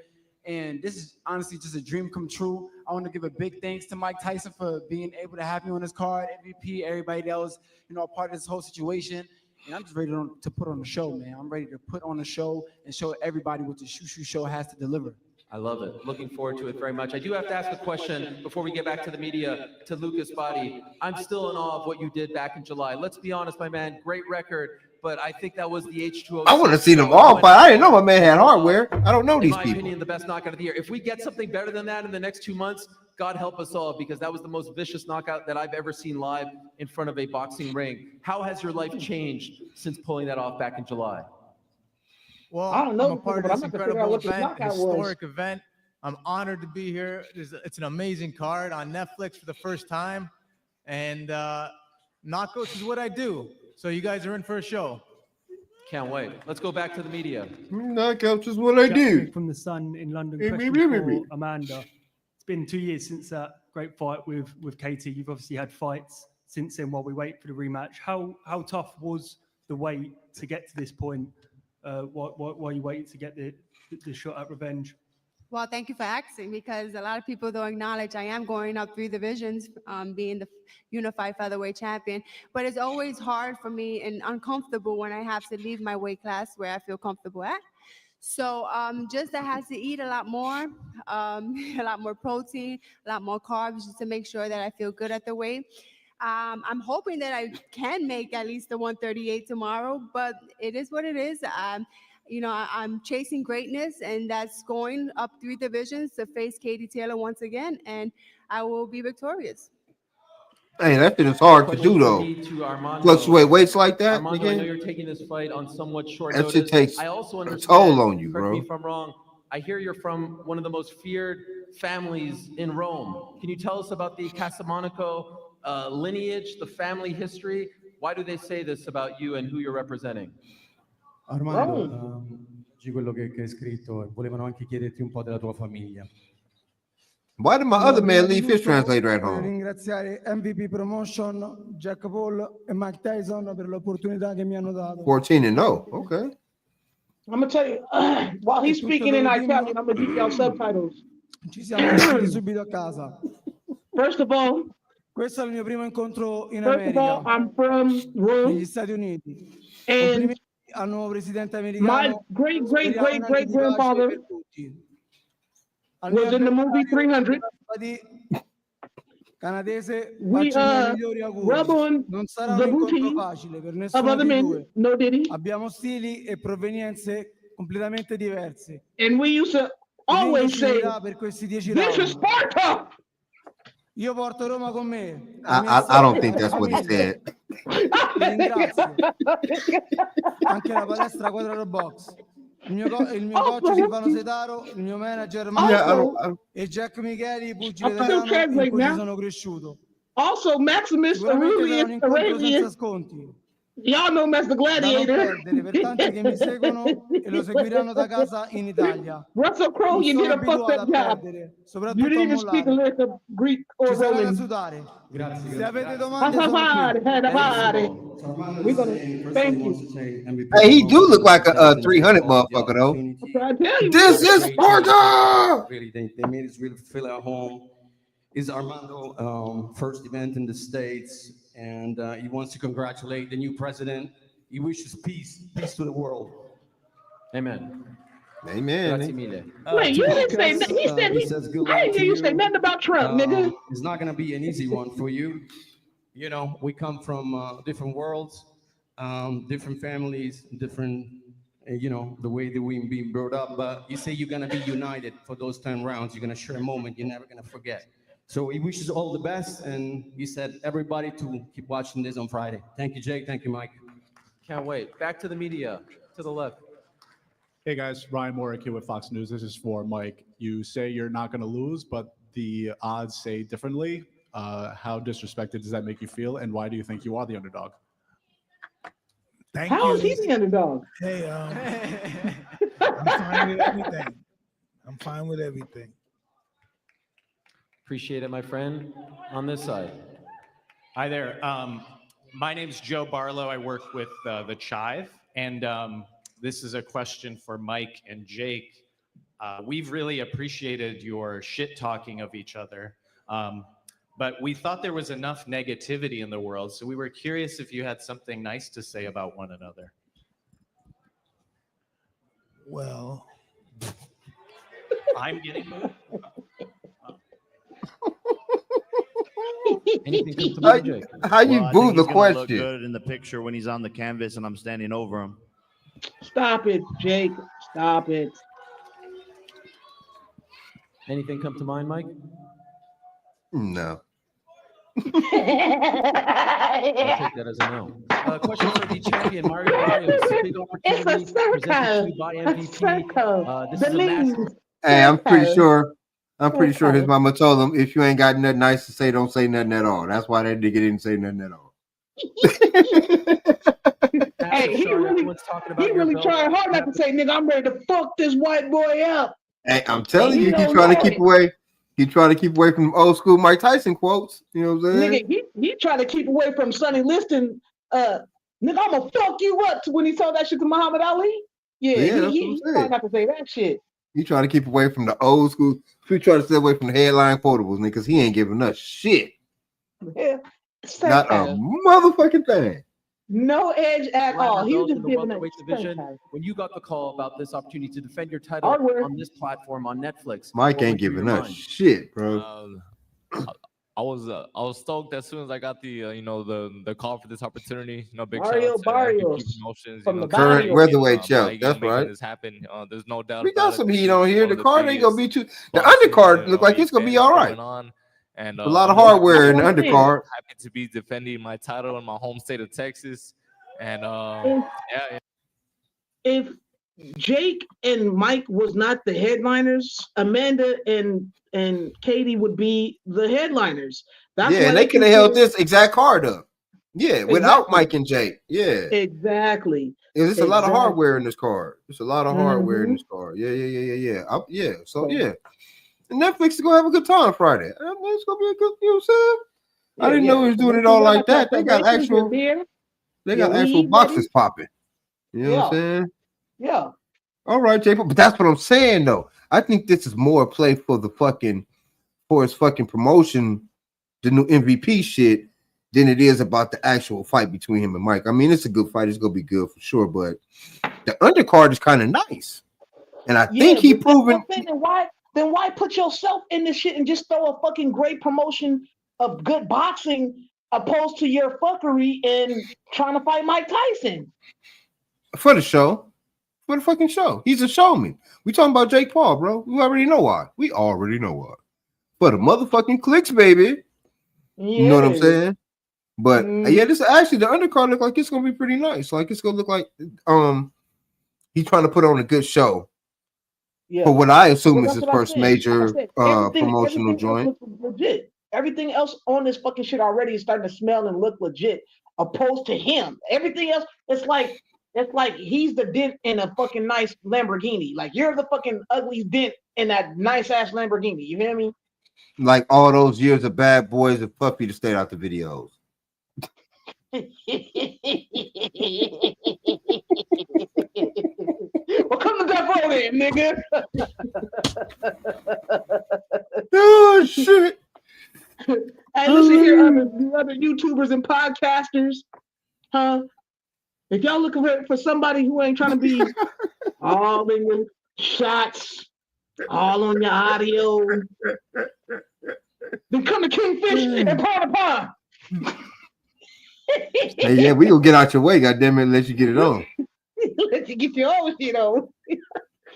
And this is honestly just a dream come true. I want to give a big thanks to Mike Tyson for being able to have me on his card, MVP, everybody that was, you know, a part of this whole situation. And I'm just ready to put on a show, man. I'm ready to put on a show and show everybody what the Shushu Show has to deliver.
I love it. Looking forward to it very much. I do have to ask a question before we get back to the media, to Lucas Body. I'm still in awe of what you did back in July. Let's be honest, my man, great record, but I think that was the H2O.
I want to see them all fight. I didn't know my man had hardware. I don't know these people.
In my opinion, the best knockout of the year. If we get something better than that in the next 2 months, God help us all, because that was the most vicious knockout that I've ever seen live in front of a boxing ring. How has your life changed since pulling that off back in July?
Well,
I don't know,
I'm a part
but
of
I'm
this
gonna figure out
incredible
what this
event,
knockout
historic
was.
event. I'm honored to be here. It's an amazing card on Netflix for the first time. And knockouts is what I do. So you guys are in for a show.
Can't wait. Let's go back to the media.
Knockouts is what I do.
From the Sun in London.
Hey,
Question
me.
for Amanda. It's been 2 years since that great fight with Katie. You've obviously had fights since then while we wait for the rematch. How tough was the wait to get to this point while you waited to get the shot at revenge?
Well, thank you for asking, because a lot of people don't acknowledge I am going up 3 divisions, being the unified featherweight champion. But it's always hard for me and uncomfortable when I have to leave my weight class where I feel comfortable at. So just I had to eat a lot more protein, a lot more carbs, just to make sure that I feel good at the weight. I'm hoping that I can make at least the 138 tomorrow, but it is what it is. You know, I'm chasing greatness, and that's going up 3 divisions to face Katie Taylor once again, and I will be victorious.
Hey, that shit is hard to do though. Fluctuate weights like that.
Armando, I know you're taking this fight on somewhat short
That
notice.
shit takes
I also
a
understand,
toll on you,
correct
bro.
me if I'm wrong, I hear you're from one of the most feared families in Rome. Can you tell us about the Casamonaco lineage, the family history? Why do they say this about you and who you're representing?
Armando, di quello che hai scritto, volevano anche chiederti un po' della tua famiglia.
Why did my other man leave his translator at
Voglio
home?
ringraziare MVP Promotion, Jack Paul e Mike Tyson per l'opportunità che mi hanno dato.
14-0. Okay.
I'm gonna tell you, while he's speaking in Italian, I'm gonna give y'all subtitles.
Ci siamo sentiti subito a casa.
First of all,
questo è il mio primo incontro in
first of all,
America,
I'm from Rome,
negli Stati Uniti.
and
Complimenti al nuovo presidente
my
americano.
great
Speriamo un anno di pace
grandfather
per tutti.
was in the movie 300.
Canadese,
We
faccio i miei migliori auguri.
rubble
Non sarà
the
un incontro
booty
facile per
of
nessuno
other
dei
men.
due.
No diddy.
Abbiamo stili e provenienze completamente diversi.
And we used to always say,
per questi 10
"This is
round.
Sparta."
Io porto Roma con me.
I don't think that's what he said.
Ti ringrazio. Anche la palestra Quadrato Box. Il mio coach Silvano Setaro, il mio manager Marco e Jack Micheli, pugile italiano in cui sono cresciuto.
Also, Maximus Aurelius.
Senza sconti.
Y'all know him as the gladiator.
Per tanti che mi seguono e lo seguiranno da casa in Italia.
Russell Crowe, you did a fucked up job. You didn't even speak a lick of Greek or Roman.
Grazie. Se avete domande
we're gonna thank you.
Hey, he do look like a 300 motherfucker though. This is Sparta.
Really, they made us really feel at home. It's Armando first event in the States, and he wants to congratulate the new president. He wishes peace to the world.
Amen.
Amen.
Wait, you didn't say that. He said I didn't hear you say nothing about Trump, nigga.
It's not gonna be an easy one for you. You know, we come from different worlds, different families, different, you know, the way that we've been brought up. But you say you're gonna be united for those 10 rounds. You're gonna share a moment you're never gonna forget. So he wishes all the best, and he said everybody to keep watching this on Friday. Thank you, Jake. Thank you, Mike.
Can't wait. Back to the media, to the left.
Hey guys, Ryan Morick here with Fox News. This is for Mike. You say you're not going to lose, but the odds say differently. How disrespected does that make you feel, and why do you think you are the underdog?
How is he the underdog?
Hey, I'm fine with everything. I'm fine with everything.
Appreciate it, my friend. On this side.
Hi there. My name's Joe Barlow. I work with the Chive, and this is a question for Mike and Jake. We've really appreciated your shit talking of each other, but we thought there was enough negativity in the world, so we were curious if you had something nice to say about one another.
Well,
I'm getting moved.
Anything to mind, Jake?
How you boo the question?
Look good in the picture when he's on the canvas and I'm standing over him.
Stop it, Jake. Stop it.
Anything come to mind, Mike?
No.
I'll take that as a no. Question for the champion, Mario Barrios. Big opportunity presented to you by MVP. This is a massive.
Hey, I'm pretty sure his mama told him, if you ain't got nothing nice to say, don't say nothing at all. That's why that nigga didn't say nothing at all.
Hey, he really trying hard not to say, nigga, I'm ready to fuck this white boy up.
Hey, I'm telling you, he's trying to keep away. He trying to keep away from old school Mike Tyson quotes. You know what I'm saying?
Nigga, he trying to keep away from Sonny Liston. Nigga, I'm gonna fuck you up when he told that shit to Muhammad Ali. Yeah, he trying not to say that shit.
He trying to keep away from the old school. He trying to stay away from the headline quotables, nigga, because he ain't giving us shit.
Yeah,
not a motherfucking thing.
No edge at all. He was just giving
us division. When you got the call about this opportunity to defend your title on this platform on Netflix,
Mike ain't giving us shit, bro.
I was stoked as soon as I got the the call for this opportunity. Big
Mario
shout out to MVP Promotions.
From the
current weatherweight champ. That's right.
This happen. There's no doubt.
We got some heat on here. The card ain't gonna be too. The undercard look like it's gonna be all right.
And
a lot of hardware in the undercard.
Happy to be defending my title in my home state of Texas. And
if Jake and Mike was not the headliners, Amanda and Katie would be the headliners. That's why
they could have held this exact card up. Yeah, without Mike and Jake. Yeah.
Exactly.
There's a lot of hardware in this card. There's a lot of hardware in this card. Yeah. So yeah. And Netflix is gonna have a good time Friday. It's gonna be a good, you know what I'm saying? I didn't know he was doing it all like that. They got actual boxes popping. You know what I'm saying?
Yeah.
All right, Jake. But that's what I'm saying though. I think this is more play for his fucking promotion, the new MVP shit, than it is about the actual fight between him and Mike. I mean, it's a good fight. It's gonna be good for sure. But the undercard is kind of nice, and I think he proven.
Then why put yourself in this shit and just throw a fucking great promotion of good boxing opposed to your fuckery and trying to fight Mike Tyson?
For the show. For the fucking show. He's a showman. We talking about Jake Paul, bro. We already know why. For the motherfucking clicks, baby. You know what I'm saying? But this actually the undercard look like it's gonna be pretty nice. Like it's gonna look like he's trying to put on a good show. Yeah. For what I assume is his first major promotional joint.
Legit. Everything else on this fucking shit already is starting to smell and look legit, opposed to him. Everything else, it's like he's the dent in a fucking nice Lamborghini. Like you're the fucking ugly dent in that nice ass Lamborghini. You hear me?
Like all those years of Bad Boys and Puffy to stay out the videos.
Well, come to that road then, nigga.
Oh shit.
Hey, listen here, other YouTubers and podcasters, huh? If y'all looking for somebody who ain't trying to be all in your shots, all on your audio, then come to Kingfish and Powder Pond.
Hey, we gonna get out your way, goddamn it, and let you get it on.
Let you get your own shit on.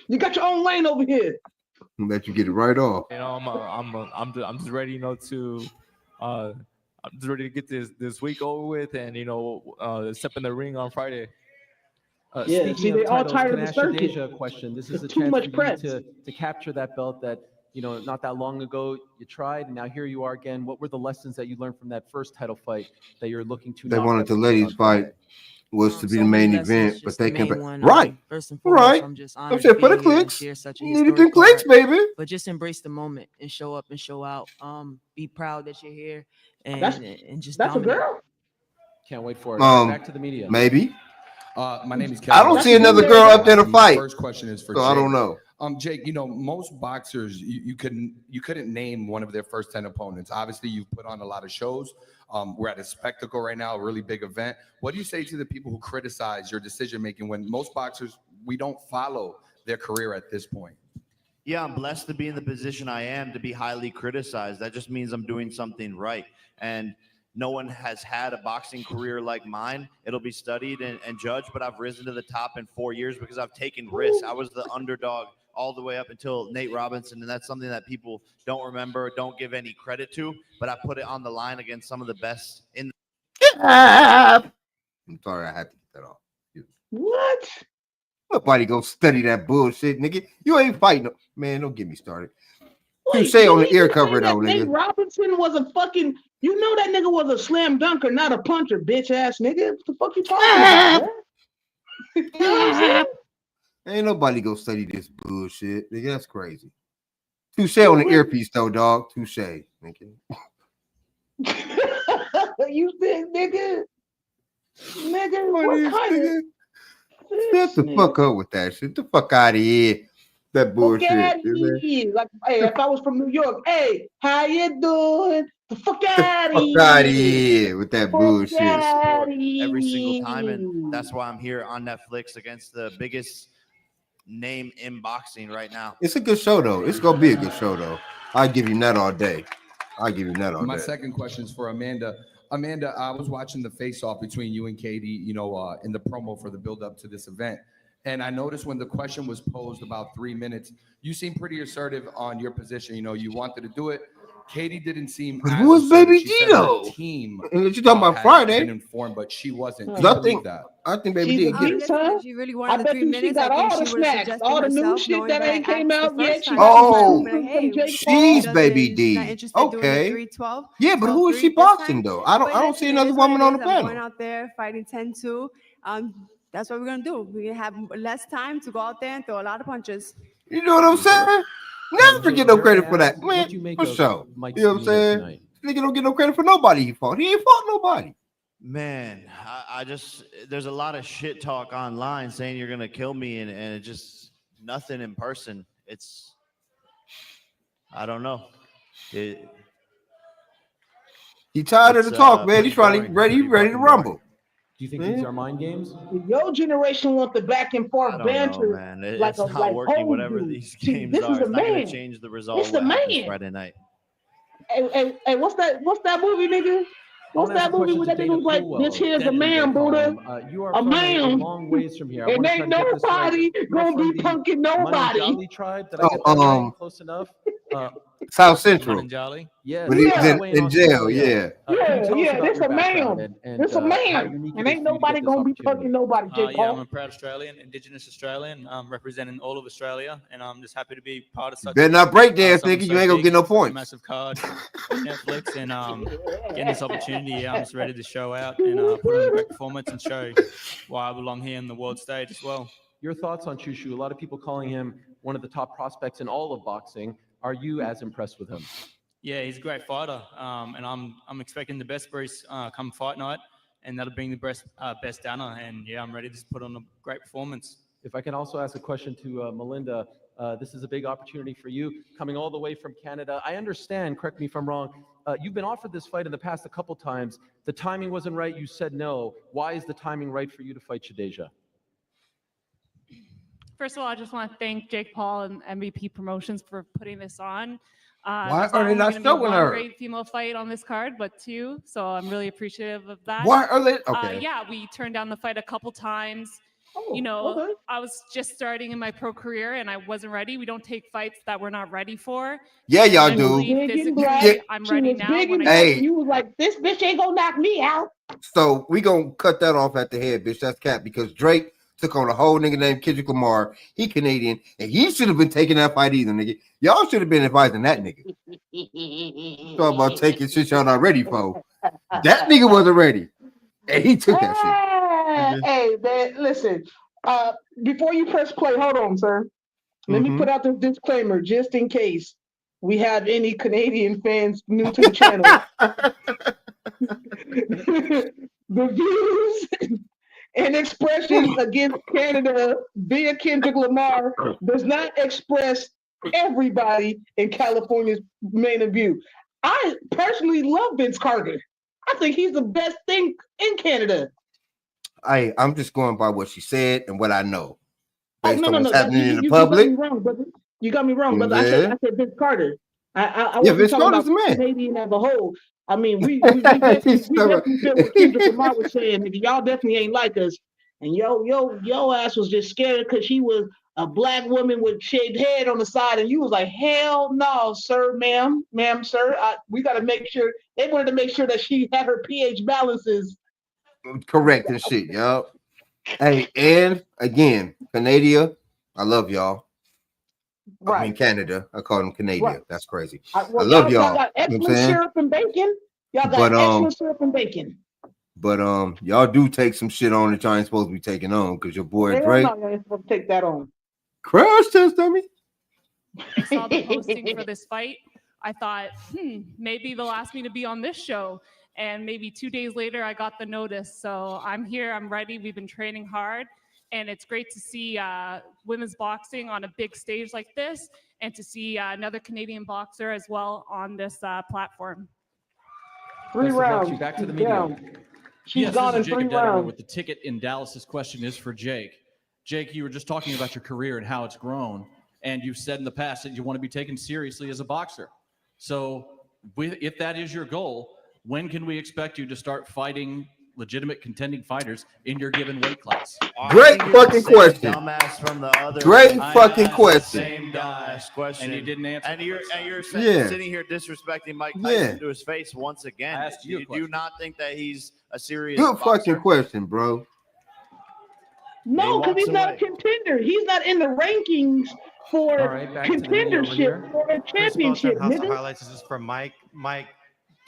You got your own lane over here.
Let you get it right off.
You know, I'm just ready, I'm just ready to get this week over with, and step in the ring on Friday.
Speaking of titles, can I ask Deja a question? This is a chance for you to capture that belt that not that long ago you tried, and now here you are again. What were the lessons that you learned from that first title fight that you're looking to?
They wanted the ladies fight was to be the main event, but they came back. Right.
First and foremost, I'm just honored to be
for the
here and
clicks.
share such a
Needed
historic
them clicks,
part.
baby.
But just embrace the moment and show up and show out. Be proud that you're here and just
that's
dominate.
a girl.
Can't wait for it. Back to the media.
Maybe.
My name is Kevin.
I don't see another girl up there to fight.
First question is for
so
Jake.
I don't know.
Jake, most boxers you couldn't name one of their first 10 opponents. Obviously, you've put on a lot of shows. We're at a spectacle right now, a really big event. What do you say to the people who criticize your decision making when most boxers we don't follow their career at this point?
Yeah, I'm blessed to be in the position I am to be highly criticized. That just means I'm doing something right. And no one has had a boxing career like mine. It'll be studied and judged, but I've risen to the top in 4 years because I've taken risks. I was the underdog all the way up until Nate Robinson, and that's something that people don't remember, don't give any credit to, but I put it on the line against some of the best in the
I'm sorry, I had to get that off.
What?
Nobody go study that bullshit, nigga. You ain't fighting. Man, don't get me started.
Wait,
You say on the
you
ear
say
cover
that
though,
Nate
nigga.
Robinson was a fucking. You know that nigga was a slam dunker, not a puncher, bitch ass nigga. What the fuck you talking about, man? You know what I'm saying?
Ain't nobody go study this bullshit, nigga. That's crazy. Touche on the earpiece though, dog. Touche, nigga.
You think, nigga? Nigga,
What
what
is,
kind
nigga?
of
Shut the fuck up with that shit. The fuck out of here. That bullshit.
Fuck out of here. Like, hey, if I was from New York, hey, how you doing? The fuck out of here.
Fuck out of here with that bullshit.
every single time, and that's why I'm here on Netflix against the biggest name in boxing right now.
It's a good show though. It's gonna be a good show though. I give you that all day.
My second question is for Amanda. Amanda, I was watching the face-off between you and Katie, in the promo for the build-up to this event. And I noticed when the question was posed about 3 minutes, you seemed pretty assertive on your position. You wanted to do it. Katie didn't seem.
Who was Baby
She said
Gino?
her team.
And you're talking about
had
Friday.
Been informed, but she wasn't.
I think Baby
She's
did
a
get it.
beast, huh?
If you really
I
wanted the
bet
3
you she
minutes, I
got
think
all
she
the
would have
snacks,
suggested
all the new
herself,
shit
knowing
that
that I
ain't came
asked the
out yet.
first
She
time.
got
Oh,
some from Jake
she's
Paul.
Baby
Not
D.
interested in doing the
Okay.
3-12.
Yeah, but who is she
12-3 this
boxing
time.
though? I
But
don't
listen,
see
it
another
is what
woman
it
on the
is. I'm going
panel.
out there fighting 10-2. That's what we're gonna do. We have less time to go out there and throw a lot of punches.
You know what I'm saying? Never get no credit for that, man. For sure. You know what I'm saying? Nigga don't get no credit for nobody he fought. He ain't fought nobody.
Man, I just there's a lot of shit talk online saying you're gonna kill me, and it just nothing in person. I don't know.
He tired of the talk, man. He's ready to rumble.
Do you think these are mind games?
Your generation want the back and forth
I don't know,
banter.
man.
Like
It's
a
not
like
working.
old
Whatever
dude.
these
See,
games
this
are,
is
it's
a
not gonna
man.
change the result.
It's
Of
a
what happens
man.
Friday night.
Hey, what's that movie, nigga? What's
I wanna ask
that
a
movie
question
where
to
that nigga
Dana
was like,
Coolwell.
this here's a
Denton, they
man,
call
Buddha.
him. You are
A
from
man.
long ways from here. I
And
want to
ain't
try to get this right.
nobody
You're
gonna
from
be
the
punking nobody.
Manjali tribe. Did I get that right? Close enough.
South Central.
Yes.
When he was
Way
in jail, yeah.
Yeah, this a man. This a man.
unique
And
it is
ain't
for you to
nobody
get this
gonna be
opportunity.
punking nobody, Jake
Yeah, I'm
Paul.
a proud Australian, Indigenous Australian, representing all of Australia, and I'm just happy to be part of such.
Better not break dance,
something
nigga.
so
You ain't gonna
big,
get no
such a
points.
massive card on Netflix, and getting this opportunity, yeah, I'm just ready to show out and put on a great performance and show why I belong here in the world stage as well.
Your thoughts on Chushu? A lot of people calling him one of the top prospects in all of boxing. Are you as impressed with him?
Yeah, he's a great fighter, and I'm expecting the best Bruce come fight night, and that'll bring the best Dana. And yeah, I'm ready to put on a great performance.
If I can also ask a question to Melinda, this is a big opportunity for you, coming all the way from Canada. I understand, correct me if I'm wrong, you've been offered this fight in the past a couple times. The timing wasn't right, you said no. Why is the timing right for you to fight Shadeja?
First of all, I just want to thank Jake Paul and MVP Promotions for putting this on.
Why
There's
are they
only
not
gonna be
showing
one
her?
great female fight on this card, but two, so I'm really appreciative of that.
Why are they? Okay.
Yeah, we turned down the fight a couple times. I was just starting in my pro career and I wasn't ready. We don't take fights that we're not ready for.
Yeah, y'all
And
do.
mentally,
Big and
physically,
black.
I'm
She
ready
was
now.
big
When
and
I
black.
Hey.
And you was like, this bitch ain't gonna knock me out.
So we gonna cut that off at the head, bitch. That's cap because Drake took on a whole nigga named Kendrick Lamar. He Canadian, and he should have been taking that fight either, nigga. Y'all should have been advising that nigga. Talk about taking shit y'all not ready for. That nigga wasn't ready, and he took that shit.
Hey, man, listen. Before you press play, hold on, sir. Let me put out this disclaimer just in case we have any Canadian fans new to the channel. The views and expressions against Canada via Kendrick Lamar does not express everybody in California's main of view. I personally love Vince Carter. I think he's the best thing in Canada.
I'm just going by what she said and what I know.
Oh,
Based
no,
on
no,
what's
no.
happening in the
You
public.
got me wrong, brother. You got me wrong, brother.
Yeah.
I said Vince Carter. I
Yeah,
wasn't
Vince
talking
Carter's
about
the man.
Canadian as a whole. I mean, we definitely feel what Kendrick Lamar was saying. Nigga, y'all definitely ain't like us. And yo ass was just scared because she was a black woman with shaved head on the side, and you was like, hell no, sir, ma'am, sir. We got to make sure. They wanted to make sure that she had her pH balances
Correct and shit, yo. Hey, and again, Canada, I love y'all.
Right.
I mean Canada. I call them Canadian.
Right.
That's crazy.
Well,
I love
y'all
y'all.
got
You know what I'm
excellent
saying?
syrup and bacon. Y'all got
But,
excellent syrup and bacon.
But y'all do take some shit on that y'all ain't supposed to be taking on because your boy
Hell
Drake.
no, y'all ain't supposed to take that on.
Crash test dummy.
I saw the posting for this fight, I thought, maybe they'll ask me to be on this show. And maybe 2 days later, I got the notice. So I'm here, I'm ready. We've been training hard. And it's great to see women's boxing on a big stage like this and to see another Canadian boxer as well on this platform.
3 rounds.
Back to the
She's
media.
down. She's
Yes,
gone
this
in
is
3
Jacob Detterman
rounds.
with the ticket in Dallas. This question is for Jake. Jake, you were just talking about your career and how it's grown, and you've said in the past that you want to be taken seriously as a boxer. So if that is your goal, when can we expect you to start fighting legitimate contending fighters in your given weight class?
Great fucking question.
Dumbass from the other.
Great fucking question.
Same dumbass question.
And you didn't answer.
And you're
Yeah.
sitting here disrespecting Mike
Yeah.
Tyson to his face once again.
I asked you a
Do
question.
you not think that he's a serious
Good
boxer?
fucking question, bro.
No, because he's not a contender. He's not in the rankings for
All right, back to the media over
contendership
here.
for a championship,
House of
nigga.
Highlights. This is from Mike. Mike,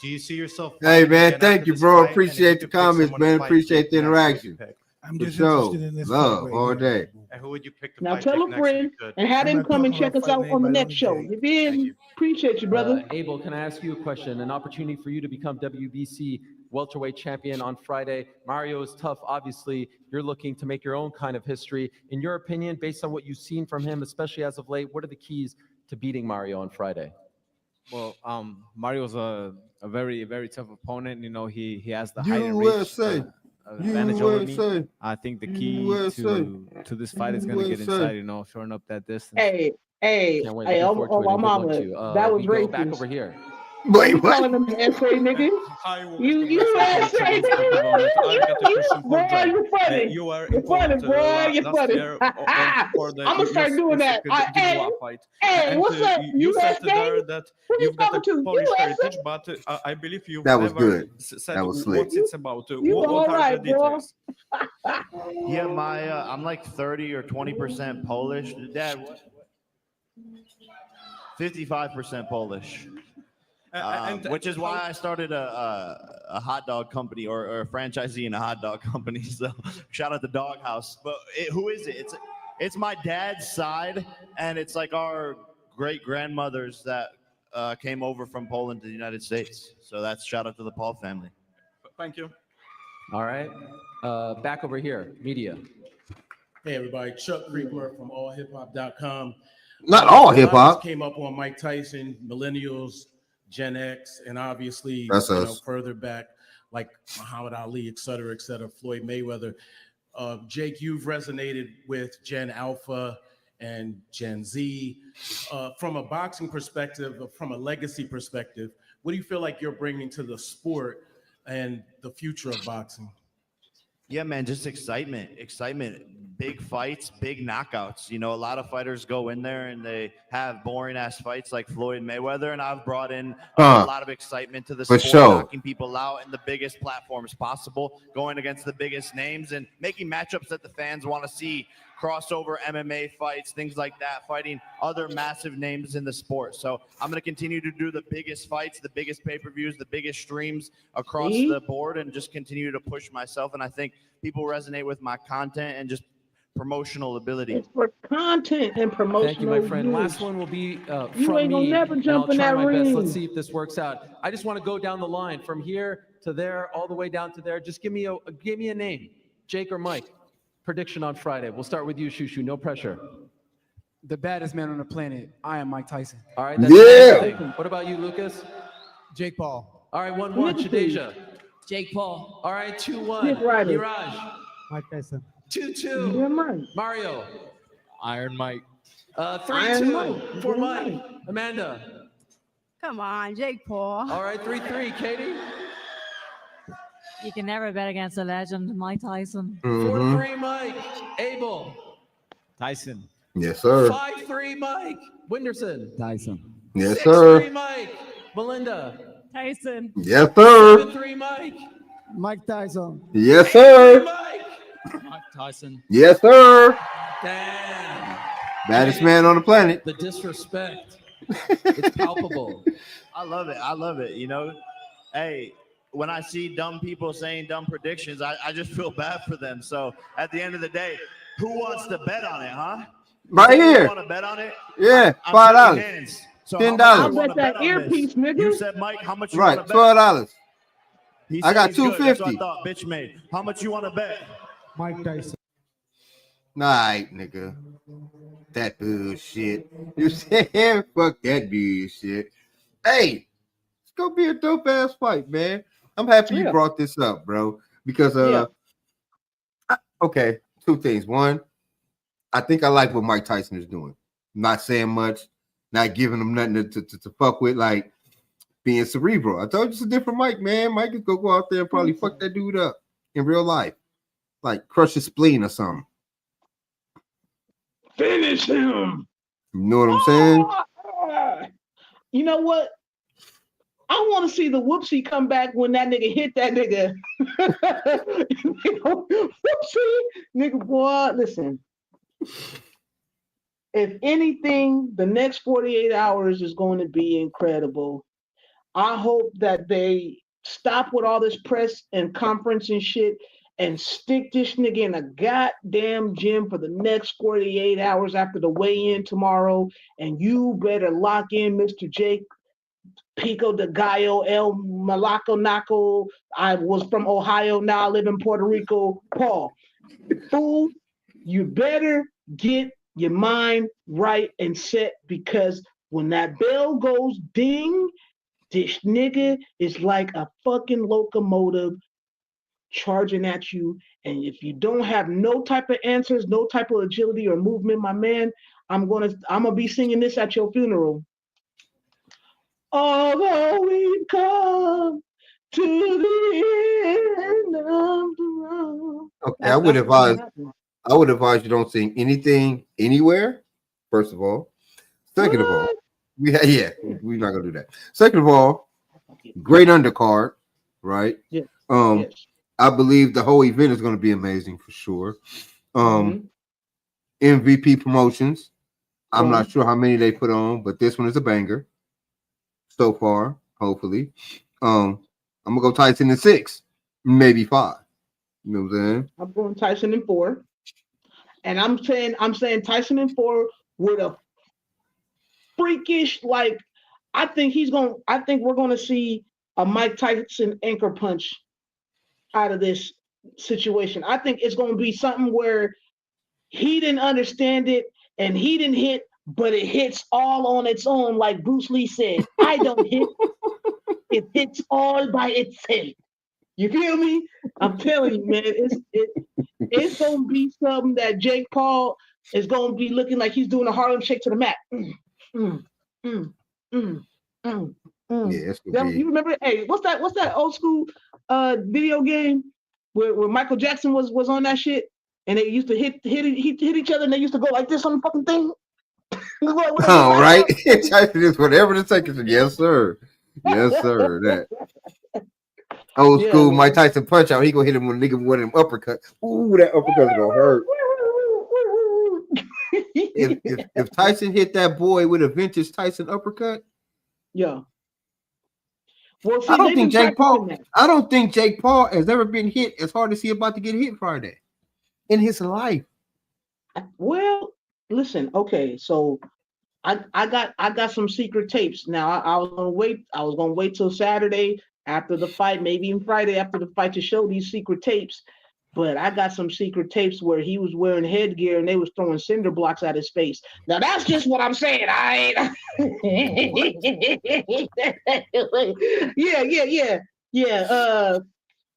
do you see yourself?
Hey,
fighting
man,
again
thank
after
you,
this
bro.
fight? And if
Appreciate
you
the
could pick
comments,
someone to
man.
fight,
Appreciate the
who would you
interaction.
pick?
I'm
For
just
sure.
interested in this
Love
fight
all
right here.
day.
And who would you pick to
Now
fight
tell
Jake
a
next if
friend
you could?
and have
I'm
him
not
come and
talking
check
about
us out
fighting
on the
anybody,
next show.
only
You feel? Appreciate you, brother.
Abel, can I ask you a question? An opportunity for you to become WBC welterweight champion on Friday. Mario is tough, obviously. You're looking to make your own kind of history. In your opinion, based on what you've seen from him, especially as of late, what are the keys to beating Mario on Friday?
Well, Mario's a very, very tough opponent. You know, he has the height and reach
USA.
advantage over me.
USA.
I think the key
USA.
to this fight is going to get
USA.
inside, you know, shorten up that distance.
Hey,
Can't wait.
hey,
Looking forward to it.
my
And good luck
mama,
to you.
that was
we go back
racist.
over here.
Wait,
You
what?
calling them an essay, nigga? You essay, boy, you funny.
You are
You're funny,
important
boy. You're
last
funny.
year for the
I'm gonna start doing that. Hey,
fight.
hey,
And
what's up?
you said
USA?
there that
Who you
you've got a
talking to?
Polish
USA?
heritage, but I believe you've
That was
never
good.
said
That was slick.
what it's about.
You
What
all
are
right,
the
bro?
details?
Yeah, I'm like 30 or 20% Polish. Dad, what? 55% Polish. Which is why I started a hot dog company or a franchisee in a hot dog company. So shout out to Dog House. But who is it? It's my dad's side, and it's like our great grandmothers that came over from Poland to the United States. So that's shout out to the Paul family.
Thank you.
All right. Back over here, media.
Hey, everybody. Chuck Creeper from allhiphop.com.
Not all hip
A lot of
hop.
this came up on Mike Tyson, millennials, Gen X, and obviously
That's us.
further back like Muhammad Ali, et cetera, Floyd Mayweather. Jake, you've resonated with Gen Alpha and Gen Z. From a boxing perspective, from a legacy perspective, what do you feel like you're bringing to the sport and the future of boxing?
Yeah, man, just excitement, big fights, big knockouts. You know, a lot of fighters go in there and they have boring ass fights like Floyd Mayweather, and I've brought in a lot of excitement to the
For
sport,
sure.
knocking people out in the biggest platforms possible, going against the biggest names and making matchups that the fans want to see, crossover MMA fights, things like that, fighting other massive names in the sport. So I'm going to continue to do the biggest fights, the biggest pay-per-views, the biggest streams across the board, and just continue to push myself. And I think people resonate with my content and just promotional ability.
It's for content and promotional.
Thank you, my friend.
use.
Last one will be
You
from
ain't gonna
me,
never
and
jump
I'll
in
try
that
my best.
ring.
Let's see if this works out. I just want to go down the line from here to there, all the way down to there. Just give me a name, Jake or Mike. Prediction on Friday. We'll start with you, Shushu. No pressure.
The baddest man on the planet. I am Mike Tyson.
All right. That's
Yeah.
amazing. What about you, Lucas?
Jake Paul.
All right. 1-1. Shadeja.
Jake Paul.
All right. 2-1.
Nick Ryder.
Mirage.
Mike Tyson.
2-2.
Yeah, Mike.
Mario.
Iron Mike.
3-2
Mike.
for
Yeah,
Mike.
Mike.
Amanda.
Come on, Jake Paul.
All right. 3-3. Katie.
You can never bet against a legend, Mike Tyson.
4-3. Mike. Abel.
Tyson.
Yes, sir.
5-3. Mike. Winderson.
Tyson.
Yes,
6-3.
sir.
Mike. Melinda.
Tyson.
Yes, sir.
7-3. Mike.
Mike Tyson.
Yes, sir.
Mike Tyson.
Yes, sir.
Damn.
Baddest man on the planet.
The disrespect. It's palpable.
I love it. You know, hey, when I see dumb people saying dumb predictions, I just feel bad for them. So at the end of the day, who wants to bet on it, huh?
Right here.
Want to bet on it?
Yeah,
I'm
$5.
shaking hands. So
$10.
how much you
I
wanna
bet that
on this?
earpiece, nigga.
You said, Mike, how much you
Right,
want to bet?
$12.
He
I
said
got
he's good. That's what I
$250.
thought, bitch made. How much you want to bet?
Mike Tyson.
Alright, nigga. That bullshit. You said fuck that bullshit. Hey, it's gonna be a dope ass fight, man. I'm happy you brought this up, bro. Because okay, two things. One, I think I like what Mike Tyson is doing. Not saying much, not giving him nothing to fuck with, like being cerebral. I told you it's a different Mike, man. Mike is gonna go out there and probably fuck that dude up. in real life, like crush his spleen or something.
Finish him.
You know what I'm saying?
You know what? I want to see the whoopsie come back when that nigga hit that nigga. Whoopsie, nigga, boy, listen. If anything, the next 48 hours is going to be incredible. I hope that they stop with all this press and conference and shit and stick this nigga in a goddamn gym for the next 48 hours after the weigh-in tomorrow. And you better lock in Mr. Jake Pico de Gallo, El Malaco Naco. I was from Ohio, now I live in Puerto Rico. Paul, fool, you better get your mind right and set, because when that bell goes ding, this nigga is like a fucking locomotive charging at you. And if you don't have no type of answers, no type of agility or movement, my man, I'm gonna be singing this at your funeral. Although we've come to the end of the road.
Okay, I would advise you don't sing anything anywhere. First of all, second of all, we're not gonna do that. Second of all, great undercard, right?
Yeah.
Yes. I believe the whole event is going to be amazing for sure. MVP promotions. I'm not sure how many they put on, but this one is a banger so far. Hopefully, I'm gonna go Tyson in 6, maybe 5. You know what I'm saying?
I'm going Tyson in 4, and I'm saying Tyson in 4 with a freakish, like, I think we're gonna see a Mike Tyson anchor punch out of this situation. I think it's gonna be something where he didn't understand it and he didn't hit, but it hits all on its own, like Bruce Lee said. I don't hit, it hits all by itself. You feel me? I'm telling you, man, it's gonna be something that Jake Paul is gonna be looking like he's doing a Harlem Shake to the mat.
Yeah, it's gonna be.
You remember? Hey, what's that old school video game where Michael Jackson was on that shit, and they used to hit each other, and they used to go like this on the fucking thing.
All right, Tyson is whatever the second. Yes, sir. Yes, sir. That old school Mike Tyson punch out. He gonna hit him with a nigga with an uppercut. Ooh, that uppercut's gonna hurt. If Tyson hit that boy with a vintage Tyson uppercut,
yeah. Well, see,
I don't think Jake Paul has ever been hit as hard as he about to get hit Friday in his life.
Well, listen, okay, so I got some secret tapes. Now I was gonna wait till Saturday after the fight, maybe even Friday after the fight, to show these secret tapes. But I got some secret tapes where he was wearing headgear and they was throwing cinder blocks at his face. Now that's just what I'm saying. Yeah.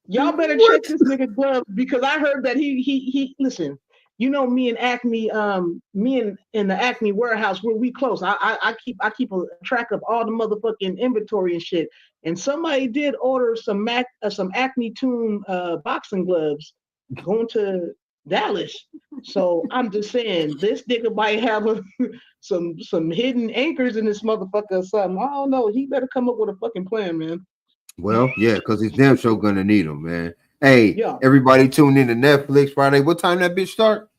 Y'all better check this nigga gloves, because I heard that he listen. You know, me and Acme, in the Acme warehouse, where we close. I keep a track of all the motherfucking inventory and shit. And somebody did order some Acme Tune boxing gloves going to Dallas. So I'm just saying, this nigga might have some hidden anchors in this motherfucker or something. I don't know. He better come up with a fucking plan, man.
Well, yeah, because he's damn sure gonna need them, man. Hey, everybody tune in to Netflix Friday. What time that bitch start?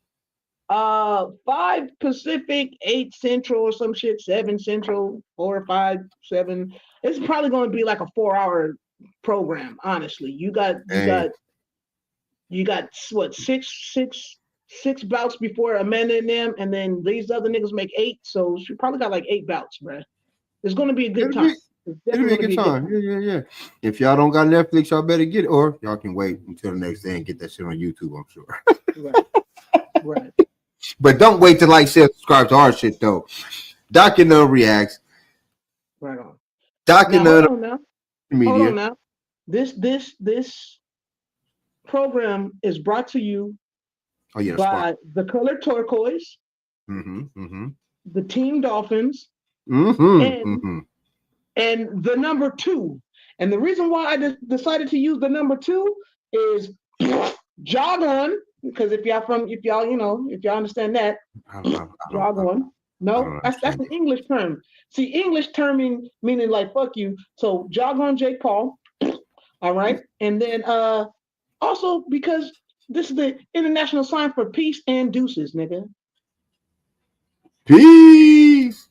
5 Pacific, 8 Central or some shit, 7 Central, 4, 5, 7. It's probably going to be like a 4-hour program. Honestly, you got what, six bouts before Amanda and them, and then these other niggas make 8, so she probably got like 8 bouts, bro. It's going to be a good time.
It'll be a good time. Yeah. If y'all don't got Netflix, y'all better get it, or y'all can wait until the next day and get that shit on YouTube, I'm sure.
Right.
But don't wait to like, share, subscribe to our shit though. Dohk and Reactz.
Right on.
Dohk and Media.
Hold on now. This program is brought to you by the color turquoise, the Team Dolphins, and the number 2. And the reason why I decided to use the number 2 is Jog on, because if y'all understand that, jog on. No, that's an English term. See, English terming meaning like fuck you. So jog on, Jake Paul. All right, and then also because this is the international sign for peace and deuces, nigga.
Peace.